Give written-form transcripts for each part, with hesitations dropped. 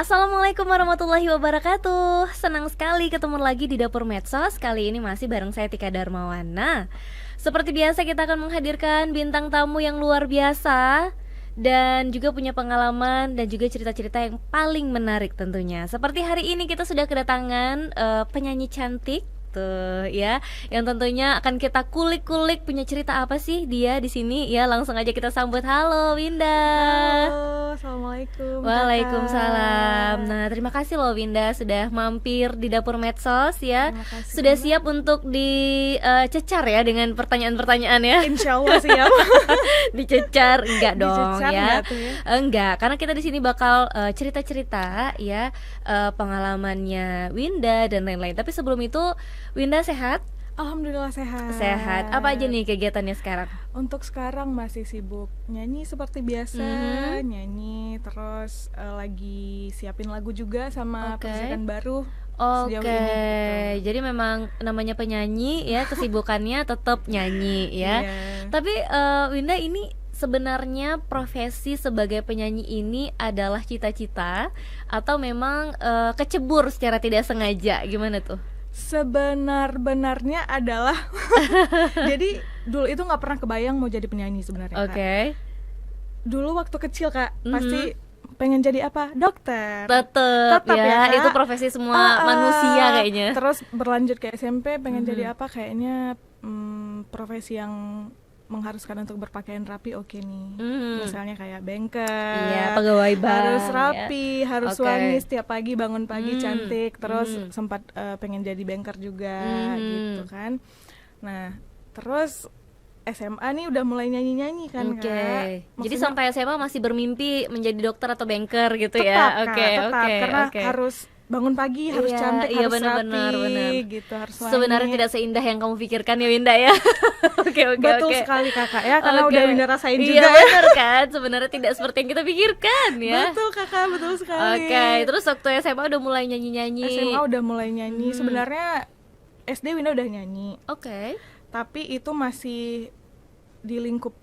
Assalamualaikum warahmatullahi wabarakatuh. Senang sekali ketemu lagi di Dapur Medsos. Kali ini masih bareng saya Tika Darmawana. Seperti biasa kita akan menghadirkan bintang tamu yang luar biasa dan juga punya pengalaman dan juga cerita-cerita yang paling menarik tentunya. Seperti hari ini kita sudah kedatangan penyanyi cantik tuh ya, yang tentunya akan kita kulik-kulik punya cerita apa sih dia di sini ya. Langsung aja kita sambut. Halo Winda. Halo, assalamualaikum. Waalaikumsalam. Nah, terima kasih loh Winda sudah mampir di Dapur Medsos ya. Terima kasih, Sudah Mbak. siap untuk dicecar ya dengan pertanyaan-pertanyaan ya. Insya Allah siap. Dicecar enggak dong Dicecar ya? nggak tuh ya? Enggak, karena kita di sini bakal cerita-cerita ya, pengalamannya Winda dan lain-lain. Tapi sebelum itu, Winda sehat? Alhamdulillah sehat. Sehat. Apa aja nih kegiatannya sekarang? Untuk sekarang masih sibuk nyanyi seperti biasa, nyanyi terus lagi siapin lagu juga sama Oke. proyekan baru. Oke, Sejauh ini, gitu. jadi memang namanya penyanyi ya, kesibukannya tetap nyanyi ya. Iya. Tapi Winda, ini sebenarnya profesi sebagai penyanyi ini adalah cita-cita atau memang kecebur secara tidak sengaja? Gimana tuh? Sebenar-benarnya adalah jadi dulu itu nggak pernah kebayang mau jadi penyanyi sebenarnya, Kak. Oke. Dulu waktu kecil, Kak, pasti pengen jadi apa? Dokter. Tetep Tetep ya, Kak. itu profesi semua manusia kayaknya. Terus berlanjut ke SMP pengen jadi apa? Kayaknya profesi yang mengharuskan untuk berpakaian rapi, oke nih. Misalnya kayak banker. Iya, pegawai bank Harus ya. rapi, harus Oke. wangi setiap pagi bangun pagi cantik. Terus sempat pengen jadi banker juga gitu kan. Nah, terus SMA nih udah mulai nyanyi-nyanyi kan, Oke. Kak. Jadi Maksudnya sampai SMA masih bermimpi menjadi dokter atau banker gitu tetap, ya? Kak, Oke, tetap. oke, Karena oke. harus bangun pagi, harus Iya, cantik, iya, harus benar-benar, rapi benar. gitu, harus wangi. Sebenarnya tidak seindah yang kamu pikirkan ya Winda ya. Oke, oke, Betul oke. sekali Kakak ya, karena Oke. udah Winda rasain Iya, juga ya. benar kan? Sebenarnya tidak seperti yang kita pikirkan ya. Betul Kakak, betul sekali. Oke, terus waktu SMA udah mulai nyanyi-nyanyi. SMA udah mulai nyanyi. Sebenarnya SD Winda udah nyanyi, Oke. tapi itu masih di lingkup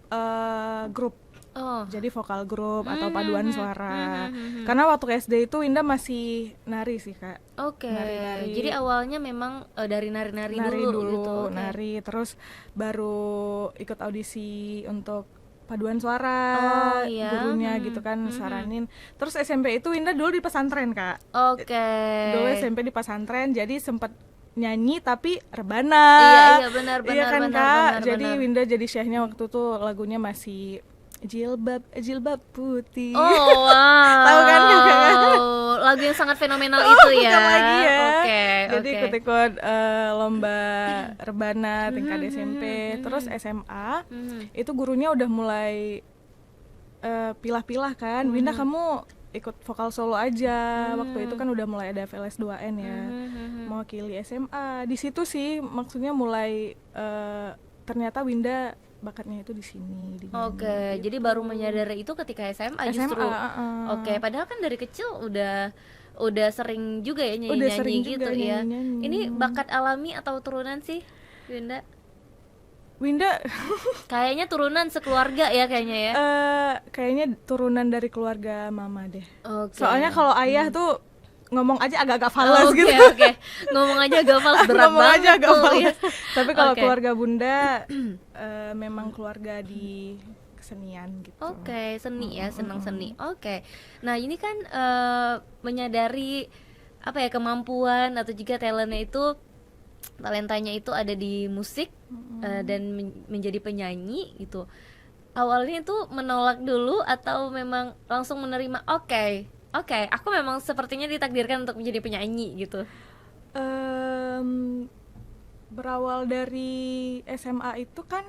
grup. Oh. Jadi vokal grup atau paduan suara. Karena waktu SD itu Winda masih nari sih, Kak. Oke. Nari-nari. Jadi awalnya memang dari nari-nari Nari dulu, dulu, gitu. Oke. nari, terus baru ikut audisi untuk paduan suara. Oh, iya. Gurunya gitu kan saranin. Terus SMP itu Winda dulu di pesantren, Kak. Oke. Dulu SMP di pesantren, jadi sempat nyanyi tapi rebana. Iya, benar, Iya kan, benar, Kak. benar, Jadi benar. Winda jadi syekhnya waktu tuh lagunya masih jilbab putih. Oh, wow. Tahu kan, Kakak? Lagu yang sangat fenomenal itu ya. Bukan lagi ya. Oke, Jadi oke. ikut-ikut lomba rebana tingkat SMP. Terus SMA itu gurunya udah mulai pilah-pilah kan. Winda kamu ikut vokal solo aja. Waktu itu kan udah mulai ada VLS 2N ya. Mewakili SMA. Di situ sih maksudnya mulai ternyata Winda bakatnya itu di sini. Di nyanyi. Oke, jadi baru menyadari itu ketika SMA justru. Oke, padahal kan dari kecil udah sering juga ya Udah sering nyanyi-nyanyi juga gitu ya. nyanyi-nyanyi. Ini bakat alami atau turunan sih, Winda? Winda Kayaknya turunan sekeluarga ya kayaknya ya. kayaknya turunan dari keluarga mama deh. Oke. Soalnya kalau ayah tuh ngomong aja agak-agak Oh, falas oke, gitu. oke. Ngomong aja agak falas, berat Ngomong banget aja agak tuh, falas. ya. Tapi kalau Oke. keluarga Bunda memang keluarga di kesenian gitu. Oke, seni ya, senang seni. Oke. Nah, ini kan menyadari apa ya, kemampuan atau juga talentanya itu ada di musik dan menjadi penyanyi gitu. Awalnya itu menolak dulu atau memang langsung menerima? Oke, aku memang sepertinya ditakdirkan untuk menjadi penyanyi gitu. Berawal dari SMA itu kan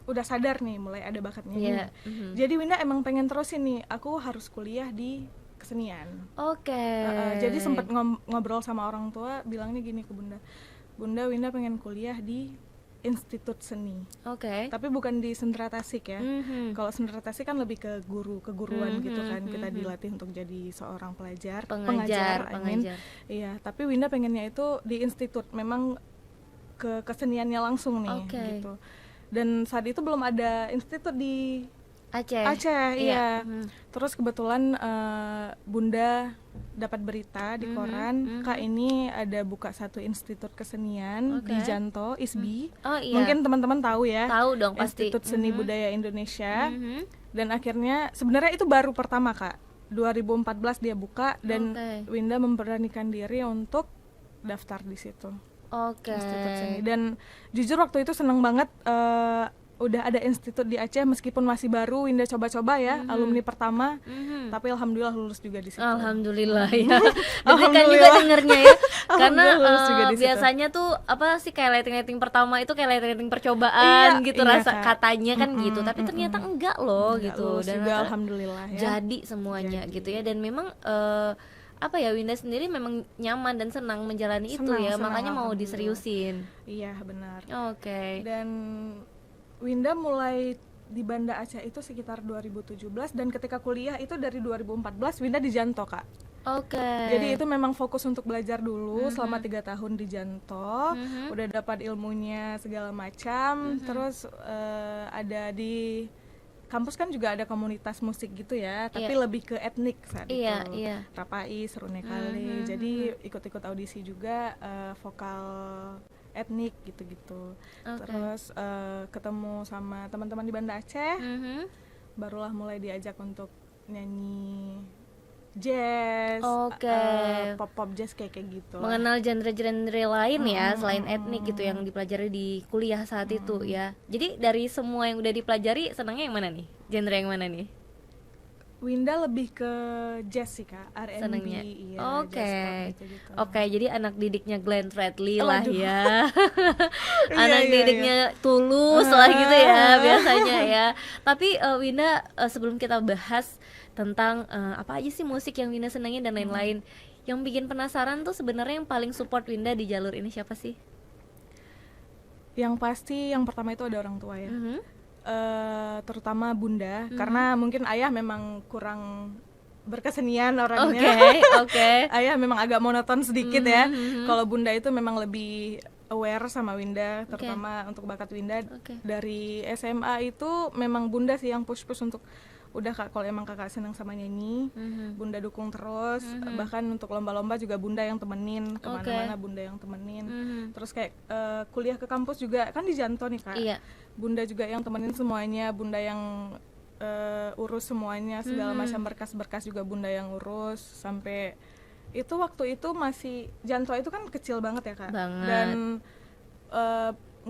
udah sadar nih mulai ada bakatnya Iya. nih. Jadi Winda emang pengen terusin nih, aku harus kuliah di kesenian. Oke. Jadi sempat ngobrol sama orang tua, bilangnya gini ke Bunda, Winda pengen kuliah di institut seni. Oke. Tapi bukan di Sendera Tasik ya. Kalau Sendera Tasik kan lebih ke keguruan gitu kan. Kita dilatih untuk jadi seorang pengajar. I mean. Iya, tapi Winda pengennya itu di institut, memang ke keseniannya langsung nih gitu. Dan saat itu belum ada institut di Aceh. Aceh, iya. Mhm. Terus kebetulan Bunda dapat berita di koran, Kak ini ada buka satu institut kesenian di Oke. Janto, ISBI. Oh iya. Mungkin teman-teman tahu ya. Tahu dong pasti. Institut Seni Budaya Indonesia. Mhm. Dan akhirnya sebenarnya itu baru pertama, Kak. 2014 dia buka dan Oke. Winda memberanikan diri untuk daftar di situ. Oke. Institut Seni. Dan jujur waktu itu seneng banget udah ada institut di Aceh meskipun masih baru. Winda coba-coba ya, alumni pertama, tapi alhamdulillah lulus juga di situ. Alhamdulillah ya. Deg-degan juga dengernya ya. Karena Alhamdulillah lulus juga di situ. biasanya tuh apa sih kayak lighting pertama itu kayak lighting percobaan Iya, gitu iya, rasa Kak. katanya kan gitu, tapi ternyata enggak loh Nggak gitu. lulus Dan juga, rata- alhamdulillah ya. jadi semuanya gitu ya. Dan memang apa ya, Winda sendiri memang nyaman dan senang menjalani itu Senang, ya, senang, makanya mau alhamdulillah. diseriusin. Iya benar. Oke. Dan Winda mulai di Banda Aceh itu sekitar 2017 dan ketika kuliah itu dari 2014 Winda di Janto, Kak. Oke. Jadi itu memang fokus untuk belajar dulu selama 3 tahun di Janto, udah dapat ilmunya segala macam. Terus ada di kampus kan juga ada komunitas musik gitu ya, tapi lebih ke etnik saat Iya, itu. iya. Rapai, Serunekale. Jadi ikut-ikut audisi juga vokal etnik gitu-gitu. Oke. Terus ketemu sama teman-teman di Banda Aceh, Mhm. barulah mulai diajak untuk nyanyi jazz, Oke. pop jazz kayak gitu. Mengenal genre-genre lain ya selain etnik gitu yang dipelajari di kuliah saat itu ya. Jadi dari semua yang udah dipelajari senangnya yang mana nih? Genre yang mana nih? Winda lebih ke jazz sih, Kak, R&B. Senangnya. Iya, Oke. jazz pop gitu-gitu. Oke, jadi anak didiknya Glenn Fredly lah Waduh. ya. Iya, Anak iya, didiknya Tulus lah gitu ya biasanya ya. Tapi Winda sebelum kita bahas tentang apa aja sih musik yang Winda senangin dan lain-lain, yang bikin penasaran tuh sebenarnya yang paling support Winda di jalur ini siapa sih? Yang pasti yang pertama itu ada orang tua ya. Mhm. Terutama Bunda, karena mungkin ayah memang kurang berkesenian orangnya. Oke. Ayah memang agak monoton sedikit ya. Kalau Bunda itu memang lebih aware sama Winda, terutama untuk bakat Winda. Oke. Dari SMA itu memang Bunda sih yang push untuk udah Kak, kalau emang Kakak senang sama nyanyi, Bunda dukung terus. Bahkan untuk lomba-lomba juga Bunda yang temenin, kemana-mana Bunda yang temenin. Terus kayak kuliah ke kampus juga kan di Janto nih, Kak. Iya. Bunda juga yang temenin semuanya, Bunda yang urus semuanya, segala macam berkas-berkas juga Bunda yang urus. Sampai itu waktu itu masih Janto itu kan kecil banget ya, Kak. Banget. Dan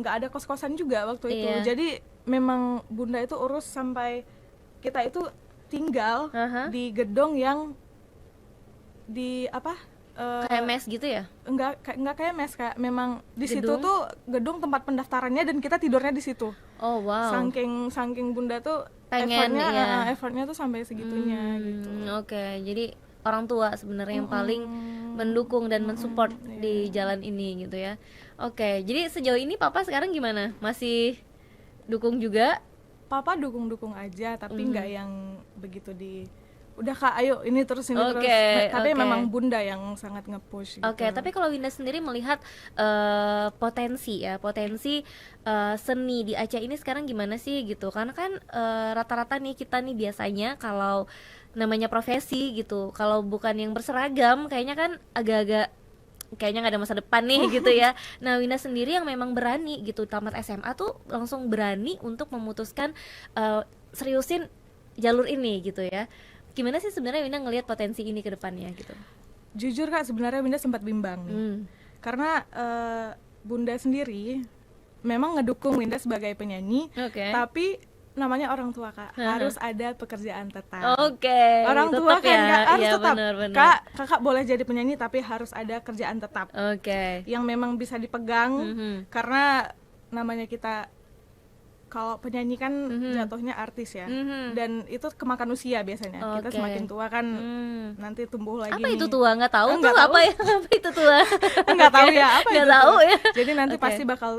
nggak ada kos-kosan juga waktu itu. Iya. Jadi memang Bunda itu urus sampai kita itu tinggal di gedung yang di apa? Kayak mes gitu ya? Enggak kayak mes, Kak. Memang di situ Gedung? tuh gedung tempat pendaftarannya dan kita tidurnya di situ. Oh wow. Saking Bunda tuh Pengen, effortnya tuh sampai segitunya gitu. Oke, jadi orang tua sebenarnya yang paling mendukung dan mensupport di jalan ini gitu ya. Oke, jadi sejauh ini Papa sekarang gimana? Masih dukung juga? Papa dukung-dukung aja, tapi nggak yang begitu udah Kak, ayo ini terus ini terus. Oke, Tapi oke. memang Bunda yang sangat nge-push gitu. Oke, tapi kalau Winda sendiri melihat potensi seni di Aceh ini sekarang gimana sih gitu? Karena kan rata-rata nih kita nih biasanya kalau namanya profesi gitu, kalau bukan yang berseragam kayaknya kan agak-agak kayaknya nggak ada masa depan nih gitu ya. Nah, Winda sendiri yang memang berani gitu tamat SMA tuh langsung berani untuk memutuskan seriusin jalur ini gitu ya. Gimana sih sebenarnya Winda ngelihat potensi ini ke depannya gitu? Jujur Kak, sebenarnya Winda sempat bimbang nih. Karena Bunda sendiri memang ngedukung Winda sebagai penyanyi, Oke. tapi namanya orang tua, Kak, harus ada pekerjaan tetap. Oke. Orang tetep tua kan ya. Kak, harus Iya, tetap. benar. Kak, Kakak boleh jadi penyanyi tapi harus ada kerjaan tetap Oke. yang memang bisa dipegang. Karena namanya kita kalau penyanyi kan jatuhnya artis ya, dan itu kemakan usia biasanya. Kita Oke. semakin tua kan nanti tumbuh lagi. Apa nih. itu tua? Nggak tahu Nggak tuh tahu. apa ya? Apa itu tua? Nggak tahu ya apa Nggak itu tahu tuh. ya. Jadi nanti Oke. pasti bakal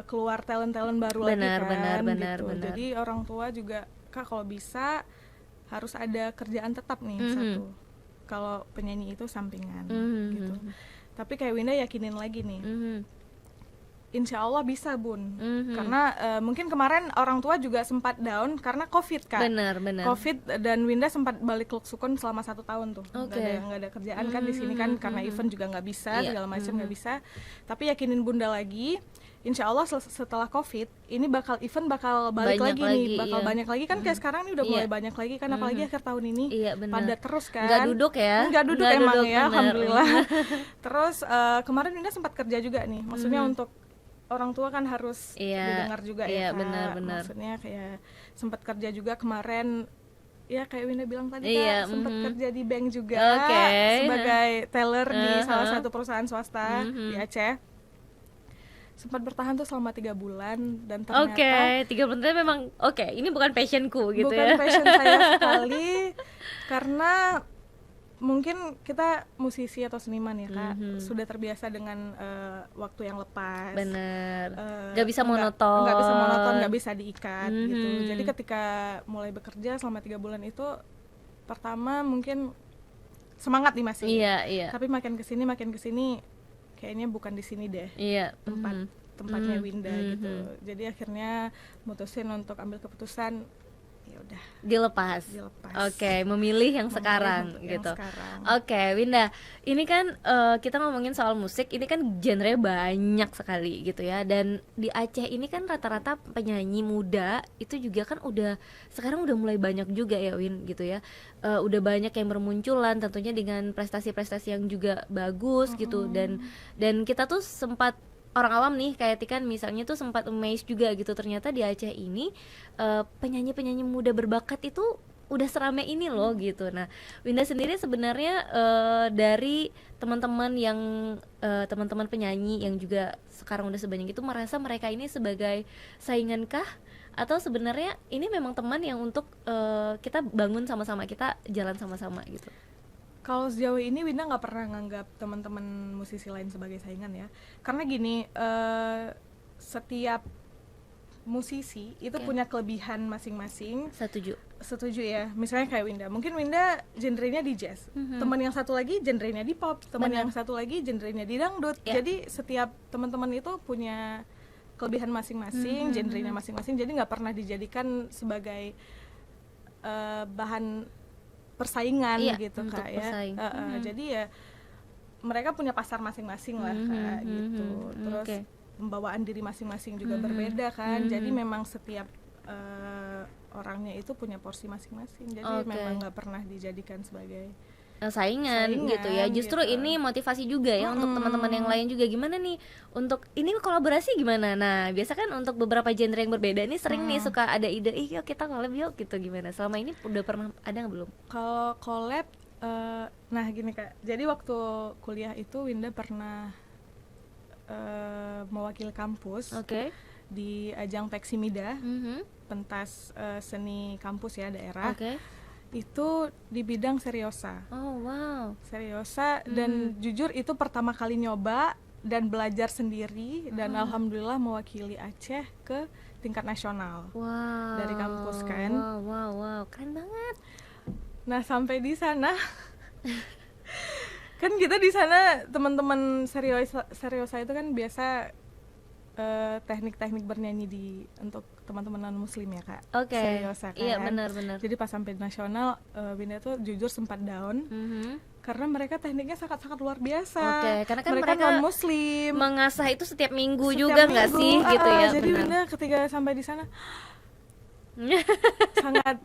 keluar talent baru Benar, lagi kan. benar. Gitu. Jadi orang tua juga Kak kalau bisa harus ada kerjaan tetap nih satu. Kalau penyanyi itu sampingan gitu. Tapi kayak Winda yakinin lagi nih. Insya Allah bisa Bun, karena mungkin kemarin orang tua juga sempat down karena COVID kan. Benar. COVID dan Winda sempat balik Luxukon selama 1 tahun tuh, nggak ada kerjaan kan di sini kan, karena event juga nggak bisa, segala macam nggak bisa. Tapi yakinin Bunda lagi, Insya Allah setelah COVID ini event bakal balik lagi nih, bakal banyak lagi kan, kayak sekarang nih udah mulai banyak lagi kan, apalagi akhir tahun ini padat terus kan. Nggak duduk emang ya, bener. Alhamdulillah. Terus kemarin Winda sempat kerja juga nih, maksudnya untuk orang tua kan harus didengar juga ya Kak. Benar. Maksudnya kayak sempat kerja juga kemarin, ya kayak Winda bilang tadi Kak, sempat kerja di bank juga sebagai teller di salah satu perusahaan swasta di Aceh. Sempat bertahan tuh selama 3 bulan dan ternyata 3 bulan memang ini bukan passionku gitu bukan passion saya sekali, karena mungkin kita musisi atau seniman ya Kak, sudah terbiasa dengan waktu yang lepas. Bener. Gak bisa monoton. Gak bisa diikat gitu. Jadi ketika mulai bekerja selama 3 bulan itu, pertama mungkin semangat nih masih. Iya. Tapi makin kesini kayaknya bukan di sini deh. Tempatnya Winda gitu. Jadi akhirnya mutusin untuk ambil keputusan, ya udah dilepas. Memilih yang sekarang gitu. Winda, ini kan kita ngomongin soal musik, ini kan genre banyak sekali gitu ya, dan di Aceh ini kan rata-rata penyanyi muda itu juga kan sekarang udah mulai banyak juga ya Win gitu ya. Udah banyak yang bermunculan tentunya dengan prestasi-prestasi yang juga bagus gitu, dan kita tuh sempat, orang awam nih kayak Tikan misalnya tuh sempat amazed juga gitu, ternyata di Aceh ini penyanyi-penyanyi muda berbakat itu udah seramai ini loh gitu. Nah, Winda sendiri sebenarnya dari teman-teman penyanyi yang juga sekarang udah sebanyak itu, merasa mereka ini sebagai saingankah, atau sebenarnya ini memang teman yang untuk kita bangun sama-sama, kita jalan sama-sama gitu? Kalau sejauh ini Winda nggak pernah nganggap teman-teman musisi lain sebagai saingan ya, karena gini, setiap musisi itu punya kelebihan masing-masing. Setuju ya. Misalnya kayak Winda, mungkin Winda genrenya di jazz, teman yang satu lagi genrenya di pop, teman yang satu lagi genrenya di dangdut. Jadi setiap teman-teman itu punya kelebihan masing-masing, genrenya masing-masing. Jadi nggak pernah dijadikan sebagai bahan persaingan gitu Kak ya. Jadi ya mereka punya pasar masing-masing lah Kak gitu. Terus pembawaan diri masing-masing juga berbeda kan. Jadi memang setiap orangnya itu punya porsi masing-masing. Jadi memang nggak pernah dijadikan sebagai saingan gitu ya. Justru ini motivasi juga ya untuk teman-teman yang lain juga. Gimana nih untuk ini kolaborasi gimana? Nah, biasa kan untuk beberapa genre yang berbeda nih sering nih suka ada ide, yuk kita collab yuk gitu. Gimana? Selama ini udah pernah ada nggak belum? Kalau collab, nah gini Kak. Jadi waktu kuliah itu Winda pernah mewakili kampus di ajang Peksimida, pentas seni kampus ya daerah. Itu di bidang seriosa. Seriosa, dan jujur itu pertama kali nyoba dan belajar sendiri, dan alhamdulillah mewakili Aceh ke tingkat nasional dari kampus kan. Keren banget. Nah, sampai di sana kan kita di sana teman-teman seriosa itu kan biasa teknik-teknik bernyanyi untuk teman-teman non muslim ya Kak. Seriosa kan. Iya benar. Jadi pas sampai nasional, Winda tuh jujur sempat down karena mereka tekniknya sangat-sangat luar biasa. Karena kan mereka non muslim, mengasah itu setiap minggu juga nggak sih gitu ya. Jadi Winda ketika sampai di sana sangat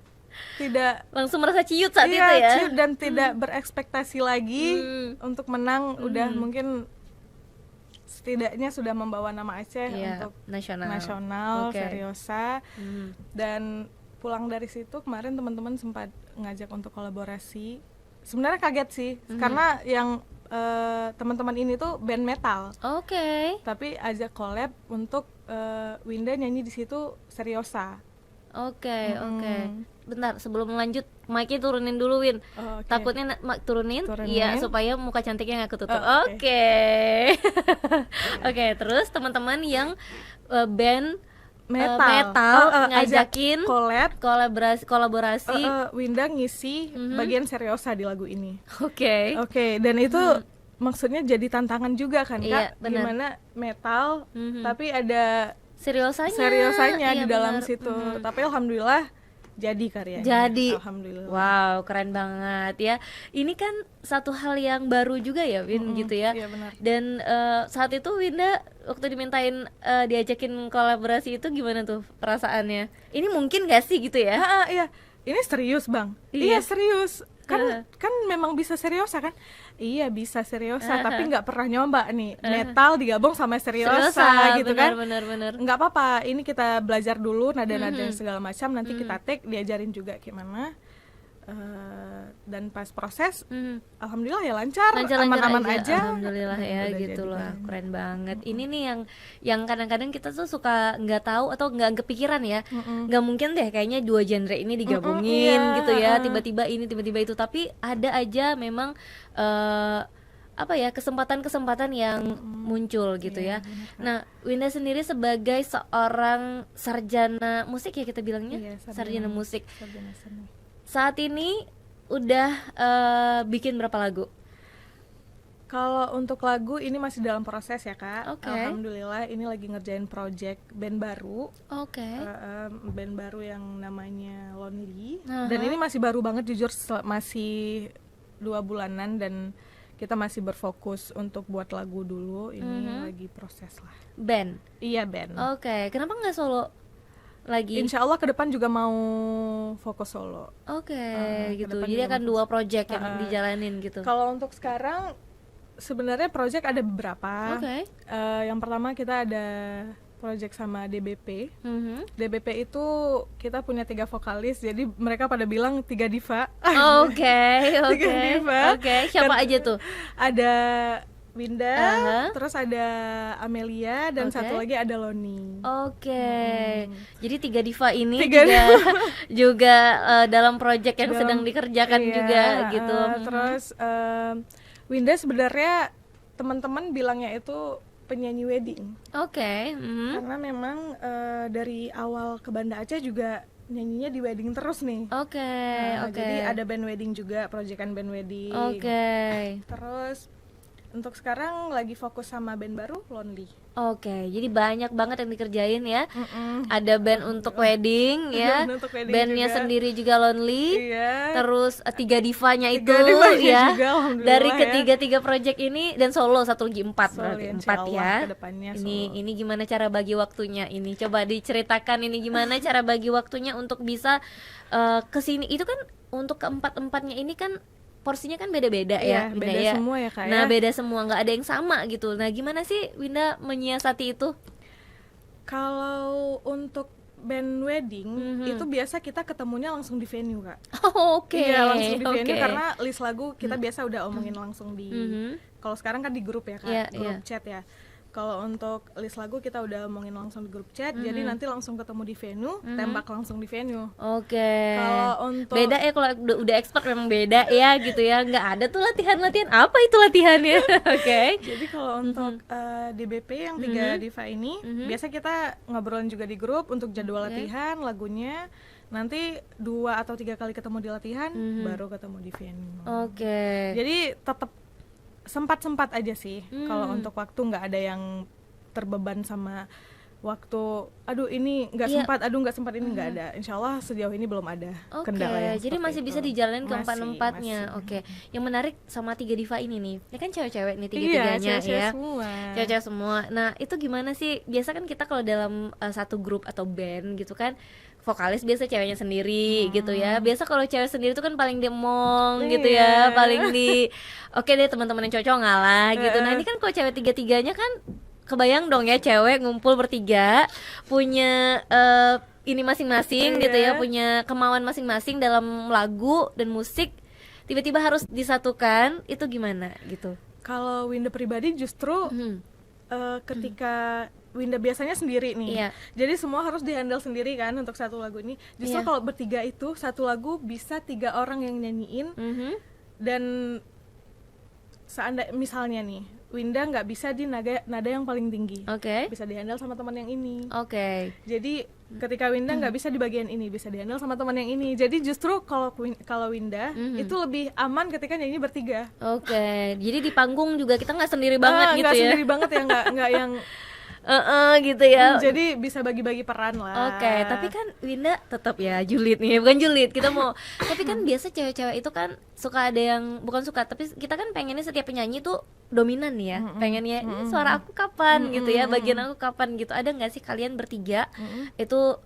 tidak langsung merasa ciut saat itu ya. Ciut dan tidak berekspektasi lagi untuk menang. Udah mungkin setidaknya sudah membawa nama Aceh untuk nasional seriosa. Dan pulang dari situ kemarin teman-teman sempat ngajak untuk kolaborasi. Sebenarnya kaget sih, karena yang teman-teman ini tuh band metal. Tapi ajak collab untuk Winda nyanyi di situ seriosa. Bentar, sebelum lanjut mic-nya turunin dulu Win. Takutnya turunin ya, supaya muka cantiknya nggak ketutup. Terus teman-teman yang band metal ngajakin kolaborasi Winda ngisi bagian seriosa di lagu ini. Oke. Dan itu maksudnya jadi tantangan juga kan Iya, Kak, benar. gimana metal tapi ada seriusanya di iya, dalam benar. situ. Tapi alhamdulillah jadi karyanya. Jadi, Alhamdulillah. wow, keren banget ya. Ini kan satu hal yang baru juga ya, Win, gitu ya. Iya benar. Dan saat itu Winda waktu dimintain diajakin kolaborasi itu gimana tuh perasaannya? Ini mungkin gak sih gitu ya? Iya. Ini serius Bang. Iya. Iya serius. Kan memang bisa seriosa kan? Iya bisa seriosa, tapi nggak pernah nyoba nih metal digabung sama seriosa gitu kan? Benar. Nggak apa-apa. Ini kita belajar dulu nada-nada segala macam. Nanti kita take, diajarin juga gimana. Dan pas proses, alhamdulillah ya lancar, aman-aman aja. Alhamdulillah ya Udah gitu jadi loh, kan. keren banget. Ini nih yang kadang-kadang kita tuh suka nggak tahu atau nggak kepikiran ya, nggak mungkin deh kayaknya dua genre ini digabungin iya, gitu ya, tiba-tiba ini tiba-tiba itu, tapi ada aja memang apa ya kesempatan-kesempatan yang muncul gitu ya. Nah, Winda sendiri sebagai seorang sarjana musik ya kita bilangnya, Iya, sarjana musik. sarjana seni. Saat ini udah bikin berapa lagu? Kalau untuk lagu ini masih dalam proses ya Kak. Oke. Alhamdulillah ini lagi ngerjain project band baru. Oke. Band baru yang namanya Lonely. Aha. Dan ini masih baru banget jujur, masih 2 bulanan dan kita masih berfokus untuk buat lagu dulu. Ini lagi proses lah. Band. Iya band. Oke. Kenapa nggak solo lagi? Insya Allah ke depan juga mau fokus solo. Oke, ke gitu. depan Jadi juga akan mau 2 project yang dijalanin gitu. Kalau untuk sekarang sebenarnya project ada beberapa. Oke. Yang pertama kita ada project sama DBP. DBP itu kita punya 3 vokalis, jadi mereka pada bilang 3 diva. Oke. Tiga diva. Oke. Siapa aja tuh? Ada Winda, Aha. terus ada Amelia, dan Oke. satu lagi ada Loni. Oke. Jadi 3 diva ini Tiga juga dalam project yang Dalam- sedang dikerjakan iya, juga gitu. Terus Winda sebenarnya teman-teman bilangnya itu penyanyi wedding. Oke. Karena memang dari awal ke Banda Aceh juga nyanyinya di wedding terus nih. Oke. Nah, Oke. Jadi ada band wedding juga, proyekan band wedding. Oke. Terus untuk sekarang lagi fokus sama band baru, Lonely. Oke, jadi banyak banget yang dikerjain ya. Ada band untuk wedding ya, Band untuk wedding bandnya juga. sendiri juga Lonely. Iya. Terus 3 divanya itu divanya ya. juga, alhamdulillah Dari ya. ketiga project ini dan solo satu lagi 4 Solo, berarti insya 4 Allah ya. kedepannya Ini gimana cara bagi waktunya ini? Coba diceritakan ini gimana cara bagi waktunya untuk bisa kesini. Itu kan untuk keempat-empatnya ini kan porsinya kan beda-beda Iya, ya, Winda beda ya. semua ya, Kak, Nah, ya. beda semua, nggak ada yang sama gitu. Nah, gimana sih Winda menyiasati itu? Kalau untuk band wedding itu biasa kita ketemunya langsung di venue, Kak. Oh, oke. Iya, langsung di venue oke. karena list lagu kita biasa udah omongin langsung di. Kalau sekarang kan di grup ya, Kak, Iya, grup iya. chat ya. Kalau untuk list lagu kita udah omongin langsung di grup chat, jadi nanti langsung ketemu di venue, tembak langsung di venue. Oke. Kalau untuk Beda ya kalau udah expert memang beda ya gitu ya. Nggak ada tuh latihan-latihan. Apa itu latihannya? Oke. Jadi kalau untuk DBP yang 3 diva ini, biasa kita ngobrolin juga di grup untuk jadwal latihan, lagunya. Nanti 2 atau 3 kali ketemu di latihan, baru ketemu di venue. Oke. Jadi tetap sempat-sempat aja sih. Kalau untuk waktu nggak ada yang terbeban sama waktu. Aduh ini nggak Iya. sempat, aduh nggak sempat ini nggak ada. Insya Allah sejauh ini belum ada Oke, kendala yang jadi seperti masih itu. bisa dijalanin Masih, keempat-empatnya. masih. Oke. Yang menarik sama 3 diva ini nih. Ini kan cewek-cewek nih Iya, tiga-tiganya cewek-cewek ya. semua. Cewek-cewek semua. Nah, itu gimana sih? Biasa kan kita kalau dalam satu grup atau band gitu kan, vokalis biasa ceweknya sendiri gitu ya. Biasa kalau cewek sendiri itu kan paling demong gitu ya, Iya. paling di oke deh teman-teman yang cocok ngalah gitu. Nah, ini kan kalau cewek tiga-tiganya kan kebayang dong ya cewek ngumpul bertiga punya ini masing-masing gitu ya, punya kemauan masing-masing dalam lagu dan musik, tiba-tiba harus disatukan, itu gimana gitu? Kalau Winda pribadi justru ketika Winda biasanya sendiri nih, Iya. jadi semua harus dihandle sendiri kan untuk satu lagu ini. Justru Iya. kalau bertiga itu satu lagu bisa 3 orang yang nyanyiin, dan misalnya nih Winda nggak bisa di nada yang paling tinggi. Oke. Bisa dihandle sama teman yang ini. Oke. Jadi ketika Winda nggak bisa di bagian ini, bisa dihandle sama teman yang ini. Jadi justru kalau Winda itu lebih aman ketika nyanyi bertiga. Oke. Jadi di panggung juga kita nggak sendiri banget gitu nggak ya. sendiri banget ya, nggak yang gitu ya. jadi bisa bagi-bagi peran lah. Oke, tapi kan Winda tetap ya julid nih, bukan julid. Kita mau tapi kan biasa cewek-cewek itu kan suka ada yang bukan suka, tapi kita kan pengennya setiap penyanyi tuh dominan nih ya. Pengennya ini suara aku kapan gitu ya, bagian aku kapan gitu. Ada nggak sih kalian bertiga itu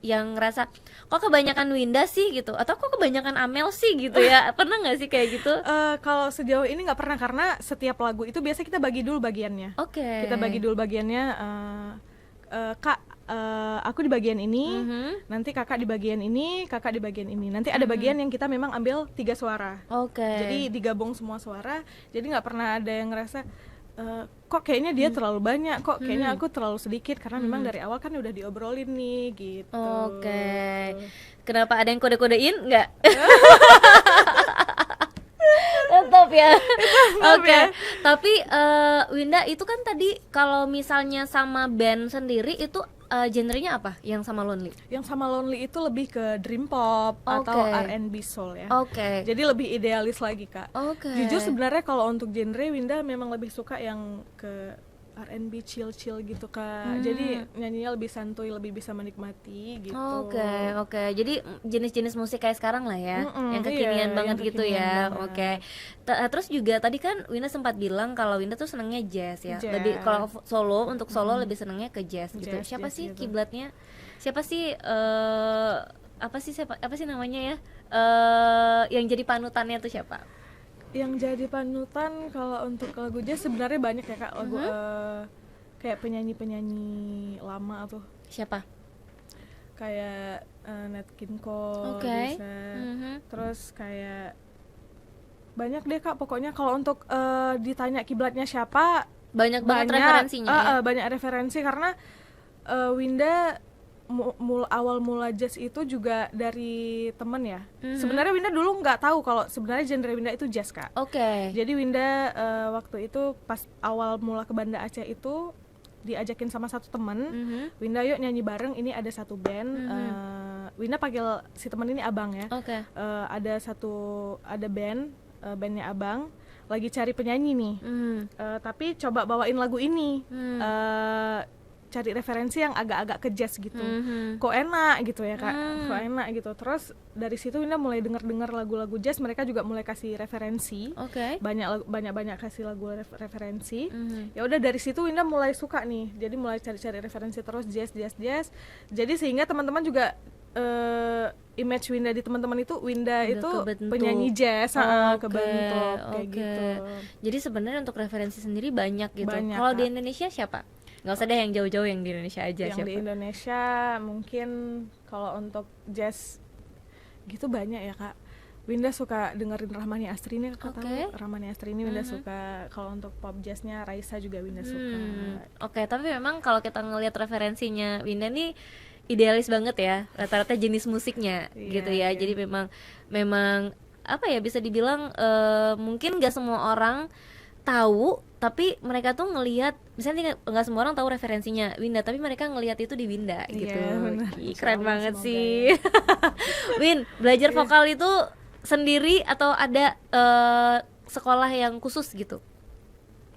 yang ngerasa kok kebanyakan Winda sih gitu, atau kok kebanyakan Amel sih gitu ya? Pernah nggak sih kayak gitu? Kalau sejauh ini nggak pernah, karena setiap lagu itu biasa kita bagi dulu bagiannya. Oke. Kita bagi dulu bagiannya, Kak, aku di bagian ini, nanti kakak di bagian ini, kakak di bagian ini. Nanti ada bagian yang kita memang ambil 3 suara. Oke. Jadi digabung semua suara. Jadi nggak pernah ada yang ngerasa kok kayaknya dia terlalu banyak, kok kayaknya aku terlalu sedikit, karena memang dari awal kan udah diobrolin nih gitu. Oke. Kenapa ada yang kode-kodein? Nggak? Tetap ya. Oke. Tapi Winda itu kan tadi kalau misalnya sama band sendiri itu genrenya apa yang sama Lonely? Yang sama Lonely itu lebih ke dream pop atau R&B soul ya. Oke. Jadi lebih idealis lagi, Kak. Oke. Jujur sebenarnya kalau untuk genre Winda memang lebih suka yang ke R&B chill gitu, Kak. Jadi nyanyinya lebih santuy, lebih bisa menikmati gitu. Oke. Jadi jenis-jenis musik kayak sekarang lah ya, yang kekinian banget yang gitu kekinian ya. banget. Oke. Terus juga tadi kan Winda sempat bilang kalau Winda tuh senangnya jazz ya. Jazz. Lebih kalau solo untuk solo lebih senangnya ke jazz gitu. Jazz, Siapa jazz sih gitu. kiblatnya? Siapa sih apa sih namanya ya? Yang jadi panutannya tuh siapa? Yang jadi panutan kalau untuk lagu jazz sebenarnya banyak ya, Kak. Lagu kayak penyanyi-penyanyi lama tuh. Siapa? Kayak Nat King Cole bisa. Terus kayak banyak deh, Kak. Pokoknya kalau untuk ditanya kiblatnya siapa, banyak banget referensinya ya? Banyak referensi, karena Winda awal mula jazz itu juga dari temen ya. Sebenarnya Winda dulu nggak tahu kalau sebenarnya genre Winda itu jazz, Kak. Oke. Jadi Winda waktu itu pas awal mula ke Banda Aceh itu diajakin sama satu temen, Winda yuk nyanyi bareng, ini ada satu band. Winda panggil si temen ini abang ya. Oke. Ada bandnya abang lagi cari penyanyi nih, tapi coba bawain lagu ini, cari referensi yang agak-agak ke jazz gitu. Kok enak gitu ya, Kak. Kok enak gitu. Terus dari situ Winda mulai dengar lagu-lagu jazz, mereka juga mulai kasih referensi. Banyak kasih lagu referensi. Ya udah dari situ Winda mulai suka nih. Jadi mulai cari-cari referensi terus jazz. Jadi sehingga teman-teman juga image Winda di teman-teman itu Winda udah itu kebentuk. penyanyi jazz, kebentuk kayak gitu. Jadi sebenarnya untuk referensi sendiri banyak gitu. Banyak, Kalau di Kak. Indonesia siapa? Nggak usah deh yang jauh-jauh, yang di Indonesia aja Yang siapa? di Indonesia mungkin kalau untuk jazz gitu banyak ya, Kak. Winda suka dengerin Rahmani Astri nih, Kak. Tahu Rahmani Astri ini Winda suka. Kalau untuk pop jazznya Raisa juga Winda suka. Oke, tapi memang kalau kita ngelihat referensinya Winda nih idealis banget ya, rata-rata jenis musiknya gitu ya. Jadi memang apa ya, bisa dibilang mungkin nggak semua orang tahu, tapi mereka tuh ngelihat, misalnya nggak semua orang tahu referensinya Winda, tapi mereka ngelihat itu di Winda gitu. Ih, keren banget sih. Win, belajar vokal itu sendiri atau ada sekolah yang khusus gitu?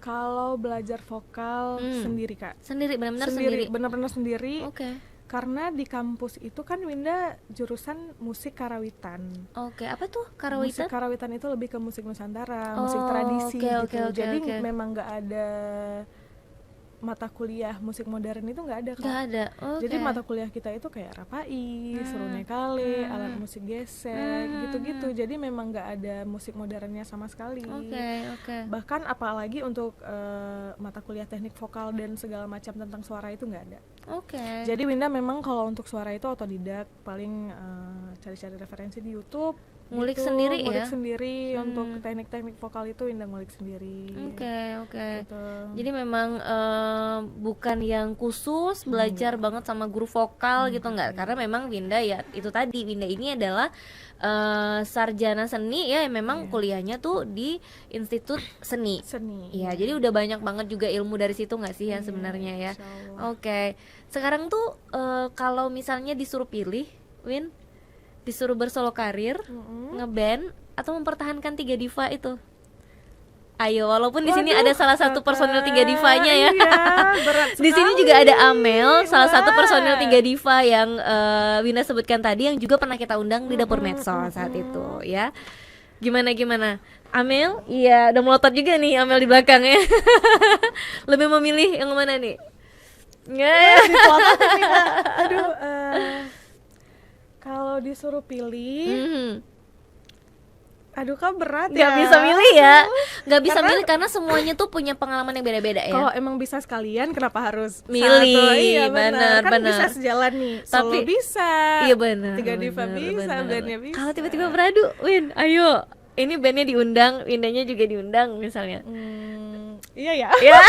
Kalau belajar vokal sendiri, Kak. Sendiri, benar-benar sendiri. Benar-benar sendiri. Oke. Karena di kampus itu kan Winda jurusan musik karawitan. Oke, apa tuh karawitan? Musik karawitan itu lebih ke musik Nusantara, musik tradisi gitu. Jadi memang nggak ada mata kuliah musik modern, itu nggak ada, Kak. Nggak ada. Jadi mata kuliah kita itu kayak Rapai, Serune Kale, alat musik gesek, gitu-gitu. Jadi memang nggak ada musik modernnya sama sekali. Oke. Bahkan apalagi untuk mata kuliah teknik vokal dan segala macam tentang suara itu nggak ada. Jadi Winda memang kalau untuk suara itu otodidak, paling cari-cari referensi di YouTube, Ngulik gitu, sendiri ngulik ya? sendiri. Untuk teknik-teknik vokal itu Winda ngulik sendiri. Oke. Gitu. Jadi memang bukan yang khusus belajar banget sama guru vokal gitu enggak, karena memang Winda ya itu tadi, Winda ini adalah sarjana seni ya, memang kuliahnya tuh di Institut Seni. Iya, jadi udah banyak banget juga ilmu dari situ nggak sih ya sebenarnya ya. Oke. Sekarang tuh kalau misalnya disuruh pilih, Win, disuruh bersolo karir, ngeband atau mempertahankan 3 diva itu? Ayo, walaupun di sini ada salah satu personil 3 divanya ya. Iya, berat Di sini sekali. juga ada Amel, salah satu personil 3 diva yang Winda sebutkan tadi, yang juga pernah kita undang di Dapur Medsos saat itu ya. Gimana Amel? Iya, udah melotot juga nih Amel di belakang ya. Lebih memilih yang mana nih? Dipelototin nih, Kak. Aduh, kalau disuruh pilih, aduh Kak, berat ya. Gak bisa milih ya. Gak bisa milih karena semuanya tuh punya pengalaman yang beda-beda ya. Kalau emang bisa sekalian, kenapa harus milih? satu? Iya, benar. Kan bisa sejalan nih. Tapi Solo bisa. Iya benar. 3 diva bisa, bandnya bisa. Kalau tiba-tiba beradu, Win, ayo. Ini bandnya diundang, Windanya juga diundang misalnya. Iya ya. Ya.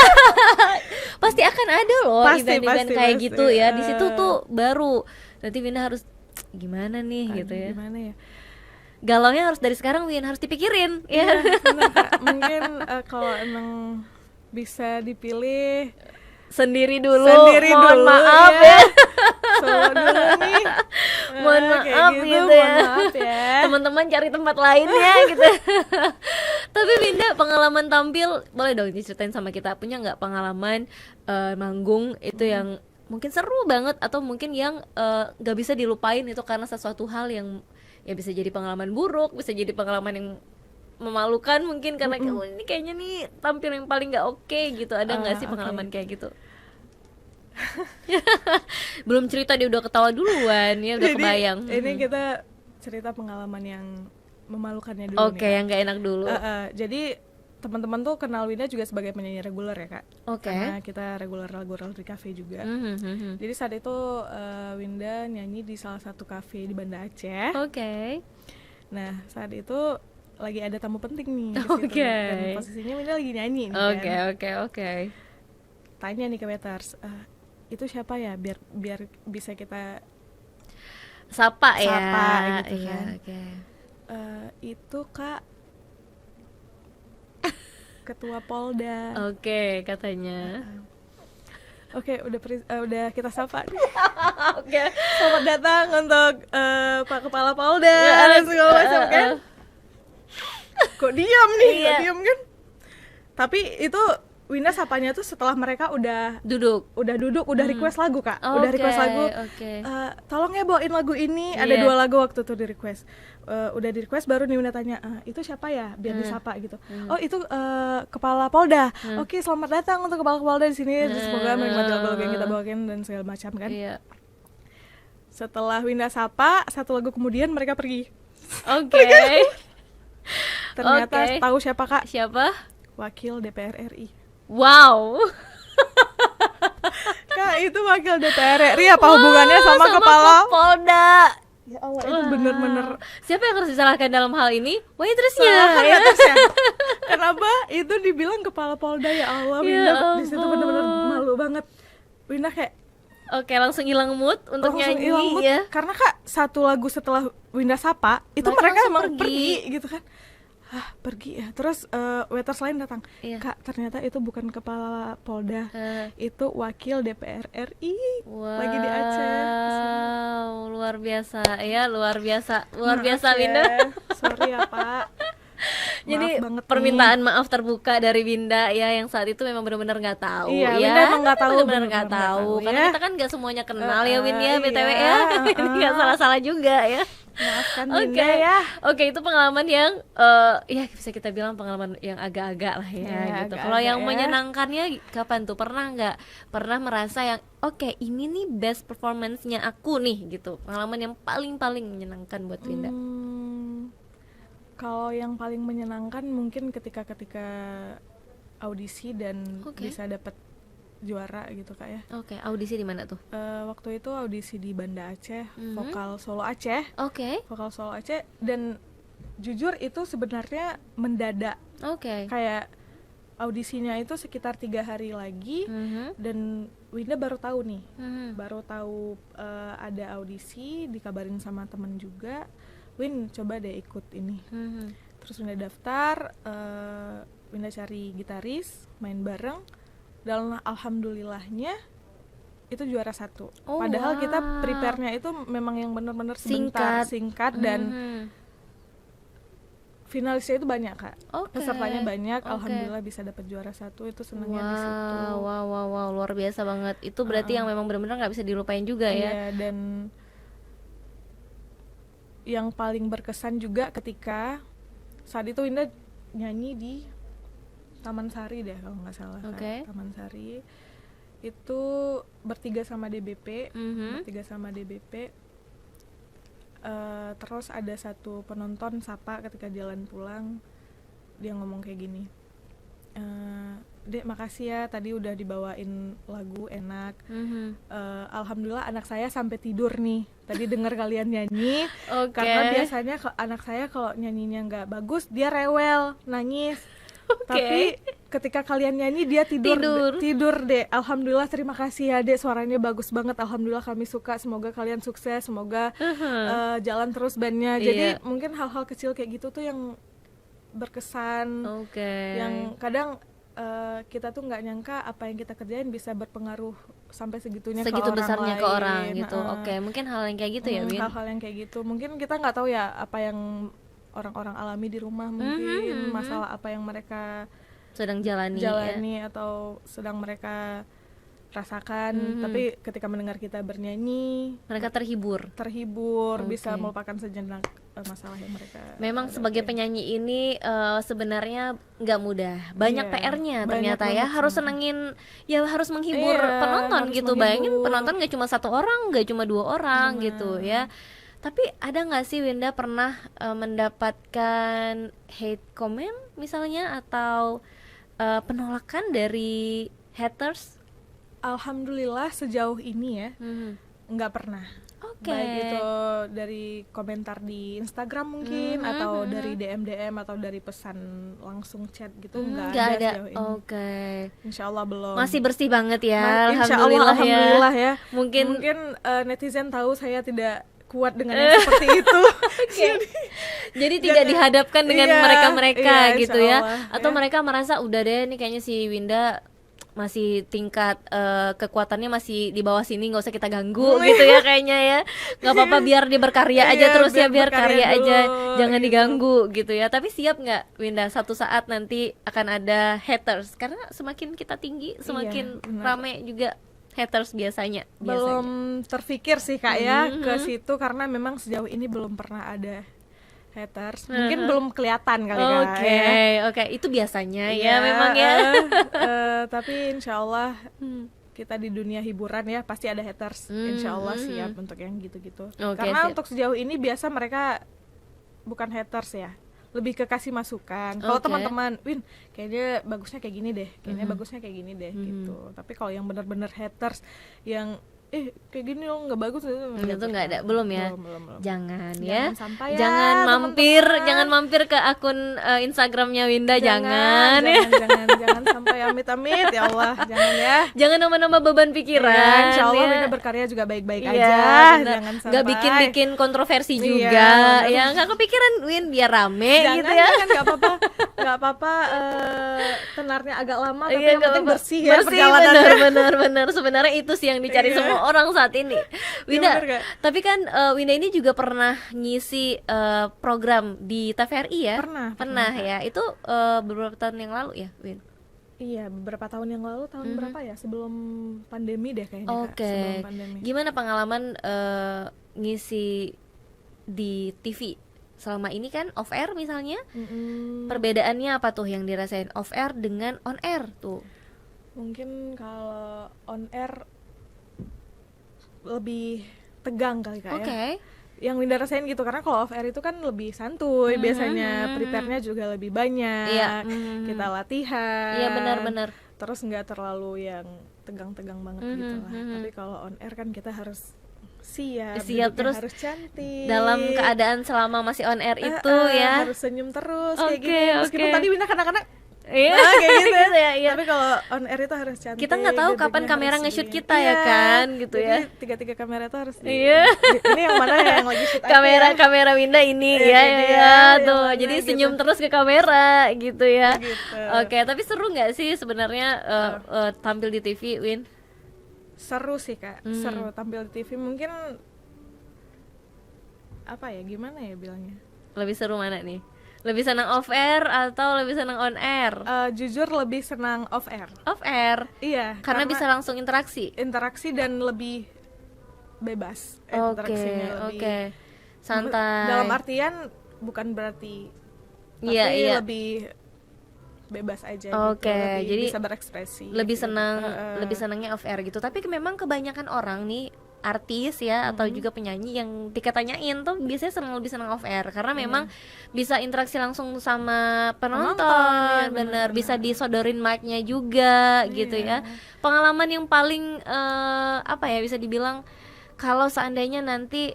Pasti akan ada loh event-event kayak pasti. gitu ya. Di situ tuh baru nanti Winda harus gimana nih gitu ya. Gimana ya? Galaunya harus dari sekarang, Win, harus dipikirin ya. Benar, Kak. Mungkin kalau emang bisa dipilih sendiri dulu. Mohon maaf ya. Solo dulu nih. Mohon maaf gitu ya. Mohon maaf ya. Teman-teman cari tempat lainnya gitu. Tapi Winda, pengalaman tampil boleh dong diceritain sama kita. Punya nggak pengalaman manggung itu yang mungkin seru banget, atau mungkin yang nggak bisa dilupain itu karena sesuatu hal yang ya bisa jadi pengalaman buruk, bisa jadi pengalaman yang memalukan mungkin karena ini kayaknya nih tampil yang paling nggak oke gitu. Ada nggak sih pengalaman kayak gitu? Belum cerita dia udah ketawa duluan ya, udah kebayang. Ini kita cerita pengalaman yang memalukannya dulu. Oke, yang nggak enak dulu. Jadi teman-teman tuh kenal Winda juga sebagai penyanyi reguler ya, Kak. Karena kita reguler di kafe juga. Jadi saat itu Winda nyanyi di salah satu kafe di Banda Aceh. Nah, saat itu lagi ada tamu penting nih di situ. Dan posisinya Winda lagi nyanyi nih kan. Tanya nih ke waiters, itu siapa ya, biar bisa kita sapa ya gitu kan. Itu Kak Ketua Polda. Katanya. Udah kita sapa. Selamat datang untuk Pak Kepala Polda dan segala macam kan. Kok diam nih? Kok diam kan? Tapi itu Winda sapanya tuh setelah mereka udah duduk, udah request lagu, Kak. Udah request lagu. Tolong ya bawain lagu ini. Ada 2 lagu waktu itu di request. Udah di request baru nih Winda tanya, itu siapa ya? Biar disapa gitu. Oh, itu Kepala Polda. Oke, selamat datang untuk Kepala Polda di sini. Semoga menikmati lagu-lagu yang kita bawakan dan segala macam kan. Setelah Winda sapa, 1 lagu kemudian mereka pergi. Ternyata tahu siapa, Kak? Siapa? Wakil DPR RI. Wow. Kak, itu wakil DPR RI apa hubungannya sama Kepala Polda? Ya Allah, itu bener-bener. Siapa yang harus disalahkan dalam hal ini? Waitressnya. Kenapa itu dibilang Kepala Polda? Ya Allah, Winda di situ bener-bener malu banget. Winda kayak langsung hilang mood untuk nyanyi ya. Karena Kak, 1 lagu setelah Winda sapa, itu mereka emang pergi gitu kan. Pergi ya. Terus waiters lain datang. Kak, ternyata itu bukan Kepala Polda. Itu wakil DPR RI. Lagi di Aceh. Wow, luar biasa ya, luar biasa Winda. Sorry ya, Pak. Jadi permintaan maaf terbuka dari Winda ya, yang saat itu memang benar-benar nggak tahu ya. Winda emang nggak tahu, benar-benar nggak tahu. Karena kita kan nggak semuanya kenal ya, Win ya, BTW ya. Ini nggak salah-salah juga ya. Maafkan Winda ya. Itu pengalaman yang ya bisa kita bilang pengalaman yang agak-agak lah ya, gitu. Kalau yang menyenangkannya kapan tuh? Pernah merasa yang ini nih best performance-nya aku nih gitu. Pengalaman yang paling menyenangkan buat Winda. Kalau yang paling menyenangkan mungkin ketika audisi dan bisa dapat juara gitu, Kak ya. Audisi di mana tuh? Waktu itu audisi di Banda Aceh, Vokal Solo Aceh. Vokal Solo Aceh, dan jujur itu sebenarnya mendadak. Kayak audisinya itu sekitar 3 hari lagi, dan Winda baru tahu nih, baru tahu ada audisi, dikabarin sama temen juga, Win coba deh ikut ini. Terus Winda daftar, Winda cari gitaris, main bareng, dan alhamdulillahnya itu juara 1. Padahal kita prepare-nya itu memang yang benar-benar singkat dan finalisnya itu banyak, Kak. Pesertanya banyak, alhamdulillah bisa dapat juara 1, itu senangnya di situ. Wow, luar biasa banget. Itu berarti yang memang benar-benar nggak bisa dilupain juga ya. Dan yang paling berkesan juga ketika saat itu Winda nyanyi di Taman Sari deh kalau nggak salah. Taman Sari itu bertiga sama DBP. Terus ada satu penonton sapa ketika jalan pulang, dia ngomong kayak gini, Dek makasih ya tadi udah dibawain lagu enak. Alhamdulillah anak saya sampai tidur nih tadi dengar kalian nyanyi. Karena biasanya anak saya kalau nyanyinya nggak bagus dia rewel, nangis. Tapi ketika kalian nyanyi dia tidur deh. Alhamdulillah, terima kasih ya Dek, suaranya bagus banget. Alhamdulillah kami suka, semoga kalian sukses, semoga jalan terus bandnya. Jadi mungkin hal-hal kecil kayak gitu tuh yang berkesan, yang kadang kita tuh nggak nyangka apa yang kita kerjain bisa berpengaruh sampai segitunya segitu ke orang besarnya lain. Ke orang gitu. Mungkin hal yang kayak gitu ya, Win. Hal-hal yang kayak gitu mungkin kita nggak tahu ya apa yang orang-orang alami di rumah, mungkin masalah apa yang mereka sedang jalani ya, atau sedang mereka rasakan. Tapi ketika mendengar kita bernyanyi, mereka terhibur, bisa melupakan sejenak masalah yang mereka memang sebagai penyanyi ini sebenarnya nggak mudah, banyak PR-nya ternyata ya, harus senengin ya, harus menghibur penonton harus gitu. Bayangin penonton nggak cuma 1 orang, nggak cuma 2 orang gitu ya. Tapi ada nggak sih Winda pernah mendapatkan hate comment misalnya, atau penolakan dari haters? Alhamdulillah sejauh ini ya nggak pernah. Baik itu dari komentar di Instagram mungkin, atau dari DM atau dari pesan langsung chat gitu, nggak ada sejauh ini. Insya Allah belum. Masih bersih banget ya. Alhamdulillah ya. Mungkin netizen tahu saya tidak kuat dengan yang seperti itu. Jadi tidak dihadapkan dengan mereka-mereka gitu ya. Atau mereka merasa udah deh nih kayaknya si Winda masih tingkat kekuatannya masih di bawah sini, nggak usah kita ganggu gitu ya kayaknya ya. Nggak apa-apa, biar dia berkarya aja terus ya, biar karya aja, jangan diganggu gitu ya. Tapi siap nggak Winda satu saat nanti akan ada haters? Karena semakin kita tinggi semakin rame juga haters biasanya. Belum terfikir sih Kak ya ke situ, karena memang sejauh ini belum pernah ada haters. Mungkin belum kelihatan kali Kak. Oke, itu biasanya ya memang ya. Tapi insya Allah kita di dunia hiburan ya pasti ada haters. Insya Allah siap untuk yang gitu-gitu. Karena untuk sejauh ini biasa mereka bukan haters ya, lebih ke kasih masukan. Kalau teman-teman, Win, kayaknya bagusnya kayak gini deh, bagusnya kayak gini deh gitu. Tapi kalau yang benar-benar haters yang kayak gini loh nggak bagus itu nggak ada, belum ya. Belum. Jangan ya, sampai jangan mampir ke akun Instagramnya Winda, jangan sampai amit ya Allah, jangan ya, jangan nambah beban pikiran. Insya Allah Winda berkarya juga baik-baik aja, jangan sampai nggak bikin kontroversi juga ya, nggak kepikiran Win biar rame gitu ya. Nggak apa-apa tenarnya agak lama, tapi yang penting bersih ya perjalanannya. Bener sebenarnya itu sih yang dicari semua orang saat ini, Winda. Tapi kan Winda ini juga pernah ngisi program di TVRI ya? Pernah ya. Itu beberapa tahun yang lalu ya, Win? Iya, beberapa tahun yang lalu. Tahun berapa ya? Sebelum pandemi deh kayaknya. Sebelum pandemi. Gimana pengalaman ngisi di TV selama ini kan off air misalnya? Perbedaannya apa tuh yang dirasain off air dengan on air tuh? Mungkin kalau on air lebih tegang kali Kak ya. Yang Winda rasain gitu, karena kalau off air itu kan lebih santuy, biasanya prepare-nya juga lebih banyak, kita latihan. Iya benar. Terus nggak terlalu yang tegang-tegang banget gitu lah. Tapi kalau on air kan kita harus siap Siap, duduknya terus harus cantik dalam keadaan selama masih on air itu ya. harus senyum terus Oke, kayak gini meskipun oke. tadi Winda kadang-kadang Iya, kayak gitu ya, iya. tapi kalau on air itu harus cantik, Kita nggak tahu kapan duduknya kamera harus nge-shoot gini. kita ya kan, gitu jadi ya. 3 kamera itu harus Iya. ini yang mana ya yang lagi shoot aku kamera ya? kamera Winda ini Iya, ya, ini ya, ya, ya, yang tuh mana jadi gitu. senyum terus ke kamera gitu ya. Gitu. Oke, tapi seru nggak sih sebenarnya tampil di TV, Win? Seru sih Kak, seru tampil di TV. Mungkin apa ya, gimana ya bilangnya, Lebih seru mana nih? Lebih senang off air atau lebih senang on air? jujur lebih senang off air. Off air, Iya, karena bisa langsung interaksi. interaksi dan lebih bebas. Oke, Interaksinya lebih oke, santai. dalam artian bukan berarti, tapi Iya, iya. lebih bebas aja Oke, gitu, lebih jadi bisa berekspresi. lebih gitu. senang lebih senangnya off air gitu. Tapi memang kebanyakan orang nih artis ya atau juga penyanyi yang dikatanyain tuh biasanya lebih senang off air karena memang bisa interaksi langsung sama penonton, iya, bener, bisa disodorin mic-nya juga gitu ya. Pengalaman yang paling apa ya, bisa dibilang kalau seandainya nanti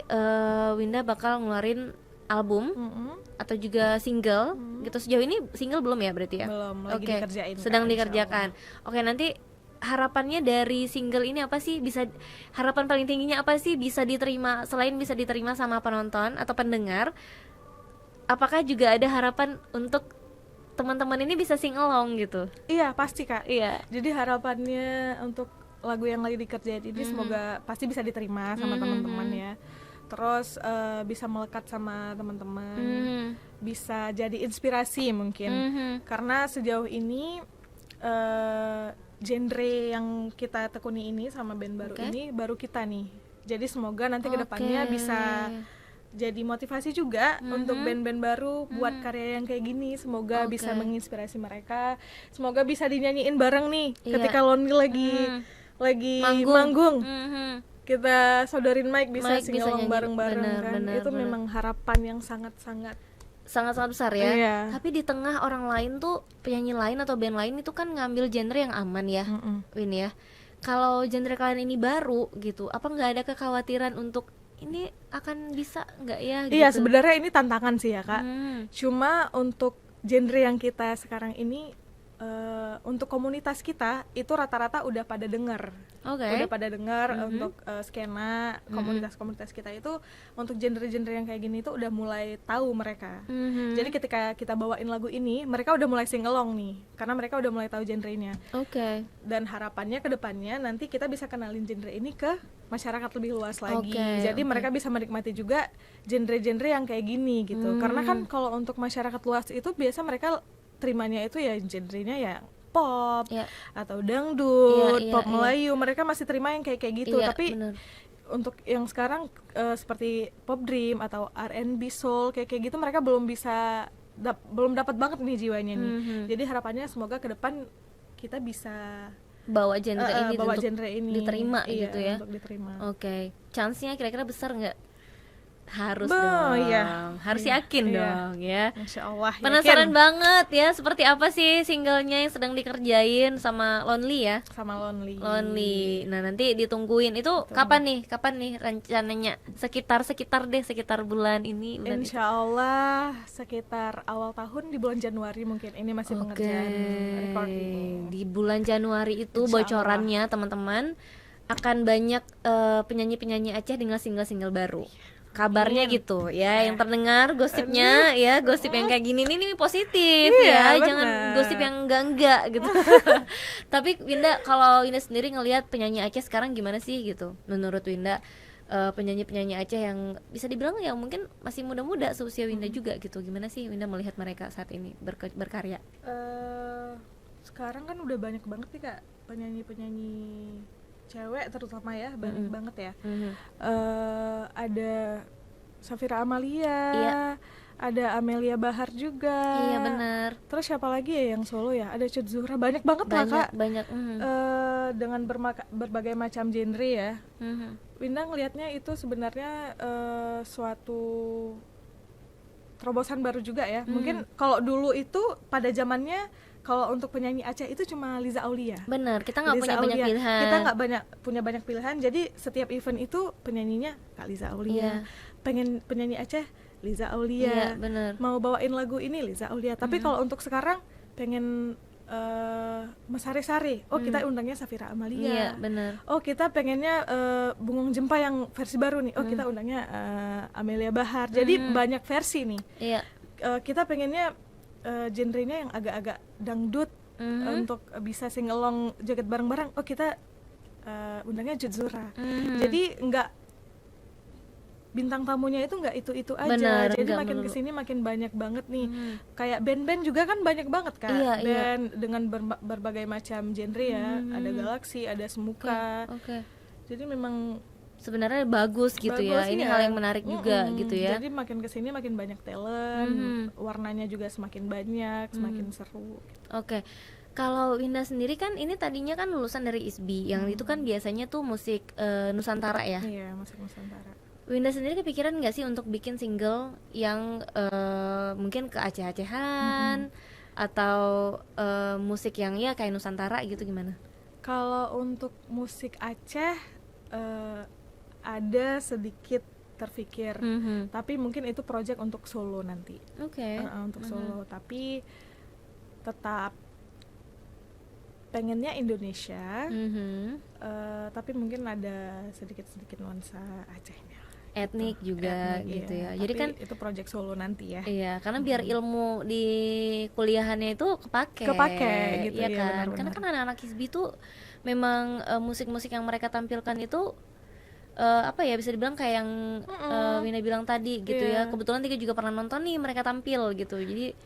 Winda bakal ngeluarin album atau juga single gitu. Sejauh ini single belum ya berarti ya? Belum, lagi Oke, dikerjain, sedang Kak, dikerjakan. Oke, nanti harapannya dari single ini apa sih? Harapan paling tingginya apa sih bisa diterima, selain bisa diterima sama penonton atau pendengar? Apakah juga ada harapan untuk teman-teman ini bisa sing along gitu? Iya, pasti Kak. Iya. Jadi harapannya untuk lagu yang lagi dikerjain ini semoga pasti bisa diterima sama teman-teman ya. Terus bisa melekat sama teman-teman, bisa jadi inspirasi mungkin. Karena sejauh ini genre yang kita tekuni ini sama band baru ini baru kita nih. Jadi semoga nanti kedepannya bisa jadi motivasi juga untuk band-band baru buat karya yang kayak gini. Semoga bisa menginspirasi mereka. Semoga bisa dinyanyiin bareng nih ketika Lonely lagi manggung. Kita sodorin mic bisa singalong bareng-bareng kan. Itu memang harapan yang sangat-sangat besar ya. Iya. Tapi di tengah orang lain tuh, penyanyi lain atau band lain itu kan ngambil genre yang aman ya, Win ya. Kalau genre kalian ini baru gitu, apa nggak ada kekhawatiran untuk ini akan bisa nggak ya? Gitu? Iya, sebenarnya ini tantangan sih ya Kak. Cuma untuk genre yang kita sekarang ini, untuk komunitas kita itu rata-rata udah pada dengar. Udah pada dengar untuk skena komunitas-komunitas kita itu untuk genre-genre yang kayak gini itu udah mulai tahu mereka. Jadi ketika kita bawain lagu ini, mereka udah mulai sing along nih, karena mereka udah mulai tahu genrenya. Dan harapannya ke depannya nanti kita bisa kenalin genre ini ke masyarakat lebih luas lagi. Jadi mereka bisa menikmati juga genre-genre yang kayak gini gitu. Karena kan kalau untuk masyarakat luas itu biasa mereka terimanya itu ya genrenya ya pop atau dangdut, pop Melayu, mereka masih terima yang kayak gitu. Tapi untuk yang sekarang seperti pop dream atau R&B soul kayak gitu mereka belum bisa belum dapat banget nih jiwanya nih. Jadi harapannya semoga ke depan kita bisa bawa genre ini diterima iya, gitu ya. Untuk diterima. Chance-nya kira-kira besar nggak? Harus dong, harus yakin dong ya. Insya Allah. Penasaran banget ya, seperti apa sih singlenya yang sedang dikerjain sama Lonely ya? Sama Lonely. Nah nanti ditungguin itu kapan nih rencananya? Sekitar bulan ini. Insya Allah sekitar awal tahun di bulan Januari mungkin. Ini masih pengerjaan recording. Di bulan Januari itu bocorannya teman-teman akan banyak penyanyi-penyanyi Aceh dengan single-single baru. Kabarnya gitu ya, yang terdengar gosipnya ya, gosip yang kayak gini nih positif ya, jangan gosip yang enggak gitu. Tapi Winda, kalau Winda sendiri ngelihat penyanyi Aceh sekarang gimana sih gitu? Menurut Winda, penyanyi-penyanyi Aceh yang bisa dibilang ya mungkin masih muda-muda seusia Winda juga gitu, gimana sih Winda melihat mereka saat ini berkarya? Sekarang kan udah banyak banget nih Kak penyanyi-penyanyi cewek terutama ya, banyak banget ya. Ada Safira Amalia, ada Amelia Bahar juga. Iya benar. Terus siapa lagi ya yang solo ya? Ada Cut Zuhra, banyak banget lah Kak. Banyak. Dengan berbagai macam genre ya. Winda ngelihatnya itu sebenarnya suatu terobosan baru juga ya. Mungkin kalau dulu itu pada zamannya Kalau untuk penyanyi Aceh itu cuma Liza Aulia. Bener, kita nggak Liza punya banyak Aulia. pilihan. Kita nggak punya banyak pilihan. Jadi setiap event itu penyanyinya Kak Liza Aulia. Iya. Pengen penyanyi Aceh Liza Aulia. Iya, bener. Mau bawain lagu ini Liza Aulia. Tapi kalau untuk sekarang pengen Mas Sari, kita undangnya Safira Amalia. Iya, bener. Oh, kita pengennya Bungong Jempa yang versi baru nih. Oh, kita undangnya Amelia Bahar. Jadi banyak versi nih. Iya. Kita pengennya genrenya yang agak-agak dangdut untuk bisa singelong joget bareng-bareng. Oh, kita undangnya Judzura. Jadi nggak, bintang tamunya itu nggak itu aja. Bener, jadi nggak makin melulu. kesini makin banyak banget nih. Kayak band-band juga kan banyak banget Kak. Iya, Band dengan berbagai macam genre ya. Ada Galaxy, ada Semuka. Oke. Jadi memang Sebenarnya bagus gitu ya. bagus, Ini iya. hal yang menarik juga gitu ya. Jadi makin kesini makin banyak talent, warnanya juga semakin banyak, semakin seru. Oke. Kalau Winda sendiri kan ini tadinya kan lulusan dari ISBI, yang itu kan biasanya tuh musik Nusantara ya. Iya, musik Nusantara. Winda sendiri kepikiran nggak sih untuk bikin single yang mungkin ke Aceh-Acehan atau musik yang ya kayak Nusantara gitu, gimana? Kalau untuk musik Aceh ada sedikit terpikir, tapi mungkin itu project untuk solo nanti. Oke. Untuk solo, tapi tetap pengennya Indonesia, tapi mungkin ada sedikit nuansa Acehnya. Etnik juga Etnik, gitu iya. ya. Jadi Tapi kan itu project solo nanti ya. iya, karena biar ilmu di kuliahannya itu kepake gitu ya ya, kan. benar-benar. Karena kan anak-anak ISBI tuh memang musik-musik yang mereka tampilkan itu apa ya, bisa dibilang kayak yang Wina bilang tadi gitu ya. Kebetulan Tika juga pernah nonton nih mereka tampil gitu. Jadi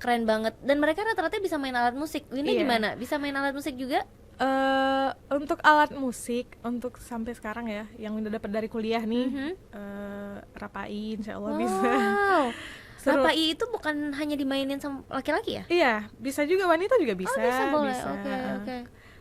keren banget, dan mereka rata-rata bisa main alat musik. Wina gimana? Bisa main alat musik juga? Untuk alat musik, untuk sampai sekarang ya, yang udah dapat dari kuliah nih, Rapai insya Allah bisa. Wow. Seru. Rapai itu bukan hanya dimainin sama laki-laki ya? Iya, bisa juga, wanita juga bisa. Oh, bisa, boleh. Bisa. Oke.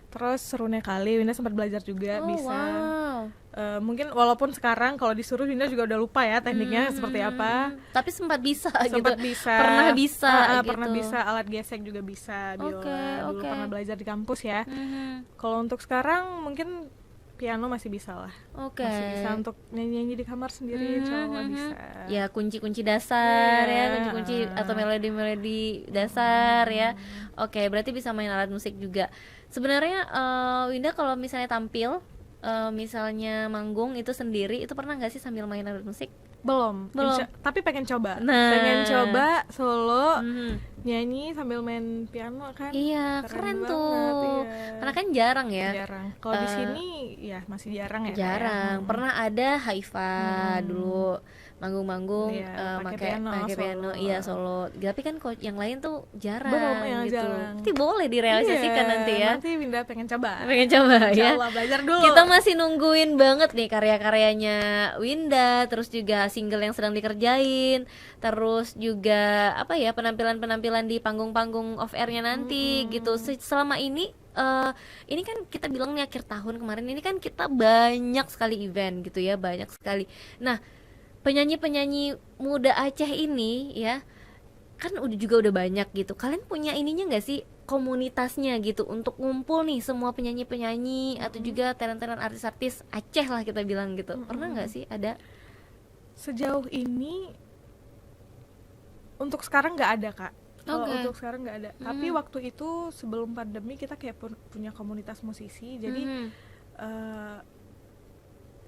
Terus Serune Kali, Winda sempat belajar juga, bisa. Wow. Mungkin walaupun sekarang kalau disuruh Winda juga udah lupa ya tekniknya seperti apa. Tapi sempat bisa Sempat gitu. bisa. Pernah bisa gitu. Pernah bisa, alat gesek juga bisa, biola. Dulu pernah belajar di kampus ya. Kalau untuk sekarang mungkin piano masih bisa lah. Masih bisa untuk nyanyi-nyanyi di kamar sendiri, insya Allah bisa. Ya kunci-kunci dasar ya, kunci-kunci atau melodi-melodi dasar ya. Oke, berarti bisa main alat musik juga. Sebenarnya Winda kalau misalnya tampil, misalnya manggung itu sendiri, itu pernah nggak sih sambil main alat musik? Belum. Tapi pengen coba. Nah. Pengen coba solo, nyanyi sambil main piano kan. Iya, keren banget, tuh. iya. Karena kan jarang ya. Jarang. Kalau di sini ya masih jarang ya. Jarang. Pernah ada Haifa dulu manggung-manggung pakai piano, iya solo. Tapi kan yang lain tuh jarang. Belum, yang gitu. jarang. Nanti boleh direalisasikan nanti ya. Nanti Winda pengen coba. Pengen coba ya. Insyaallah, belajar dulu. Kita masih nungguin banget nih karya-karyanya Winda, terus juga single yang sedang dikerjain, terus juga apa ya, penampilan-penampilan di panggung-panggung off airnya nanti gitu. Selama ini kan kita bilang nih akhir tahun kemarin ini kan kita banyak sekali event gitu ya, banyak sekali. Nah, penyanyi-penyanyi muda Aceh ini ya kan udah banyak gitu. Kalian punya ininya nggak sih, komunitasnya gitu, untuk ngumpul nih semua penyanyi-penyanyi atau juga talent-talent artis-artis Aceh lah kita bilang gitu. Pernah nggak sih ada? Sejauh ini untuk sekarang nggak ada Kak. Kalau untuk sekarang nggak ada. Tapi waktu itu sebelum pandemi kita kayak punya komunitas musisi. Jadi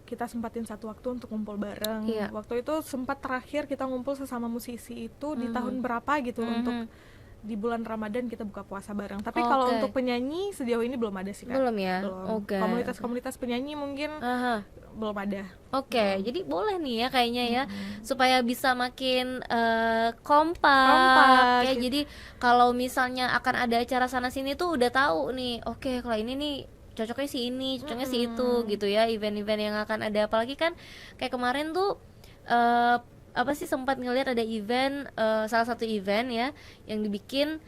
kita sempatin satu waktu untuk ngumpul bareng. Waktu itu sempat terakhir kita ngumpul sesama musisi itu di tahun berapa gitu, untuk di bulan Ramadan kita buka puasa bareng. Tapi kalau untuk penyanyi sejauh ini belum ada sih Kak. Belum ya? Komunitas-komunitas penyanyi mungkin belum ada. Jadi boleh nih ya kayaknya ya, supaya bisa makin kompak ya gitu. Jadi kalau misalnya akan ada acara sana sini tuh udah tahu nih, kalau ini nih cocoknya si ini, cocoknya si itu gitu ya, event-event yang akan ada. Apalagi kan kayak kemarin tuh sempat ngelihat ada event, salah satu event ya yang dibikin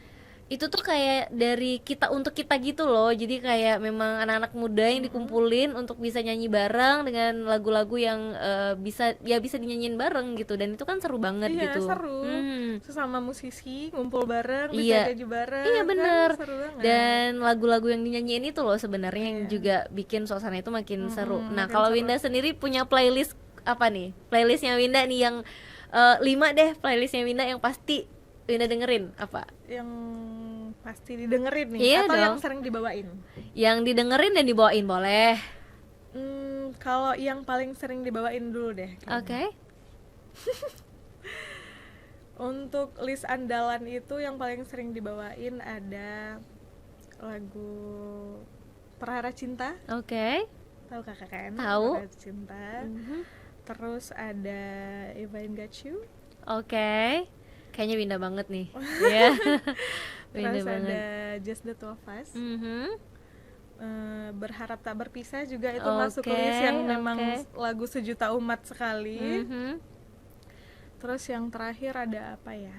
itu tuh kayak dari kita untuk kita gitu loh. Jadi kayak memang anak-anak muda yang dikumpulin untuk bisa nyanyi bareng dengan lagu-lagu yang bisa dinyanyiin bareng gitu, dan itu kan seru banget gitu. Seru. sesama musisi ngumpul bareng, Iya. bisa nyanyi bareng. Iya bener. Kan seru banget. Dan lagu-lagu yang dinyanyiin itu loh sebenarnya yang Iya. juga bikin suasana itu makin seru. Nah, makin kalau seru. Winda sendiri punya playlist apa nih? Playlistnya Winda nih yang 5 deh, playlistnya Winda yang pasti Winda dengerin apa? Yang pasti didengerin nih, Iya atau dong. yang sering dibawain? Yang didengerin dan dibawain boleh. Kalau yang paling sering dibawain dulu deh. Oke. Untuk list andalan itu yang paling sering dibawain ada lagu Perhara Cinta. Oke. Tahu kakak kan? Tahu. Perhara Cinta. Terus ada If I Ain't Got You. Oke. Kayaknya Winda banget nih. Iya. Winda Terus banget. ada Just the Two of Us. Berharap Tak Berpisah juga itu masuk Oke, list yang memang oke. lagu sejuta umat sekali. Mhm. Terus yang terakhir ada apa ya?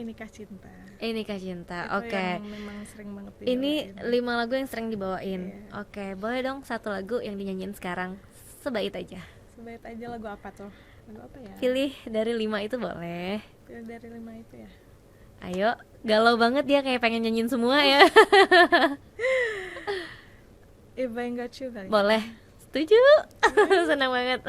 Inikah Cinta. Inikah Cinta. Itu Oke. yang memang sering banget Ini dibawain. 5 lagu yang sering dibawain. Iya. Oke, boleh dong satu lagu yang dinyanyiin sekarang. Sebait aja. Sebait aja lagu apa tuh? Lagu apa ya? Pilih dari 5 itu boleh. Pilih dari 5 itu ya. Ayo, galau banget dia kayak pengen nyanyiin semua ya. If I Ain't Got You kali. Boleh. Setuju. Senang banget.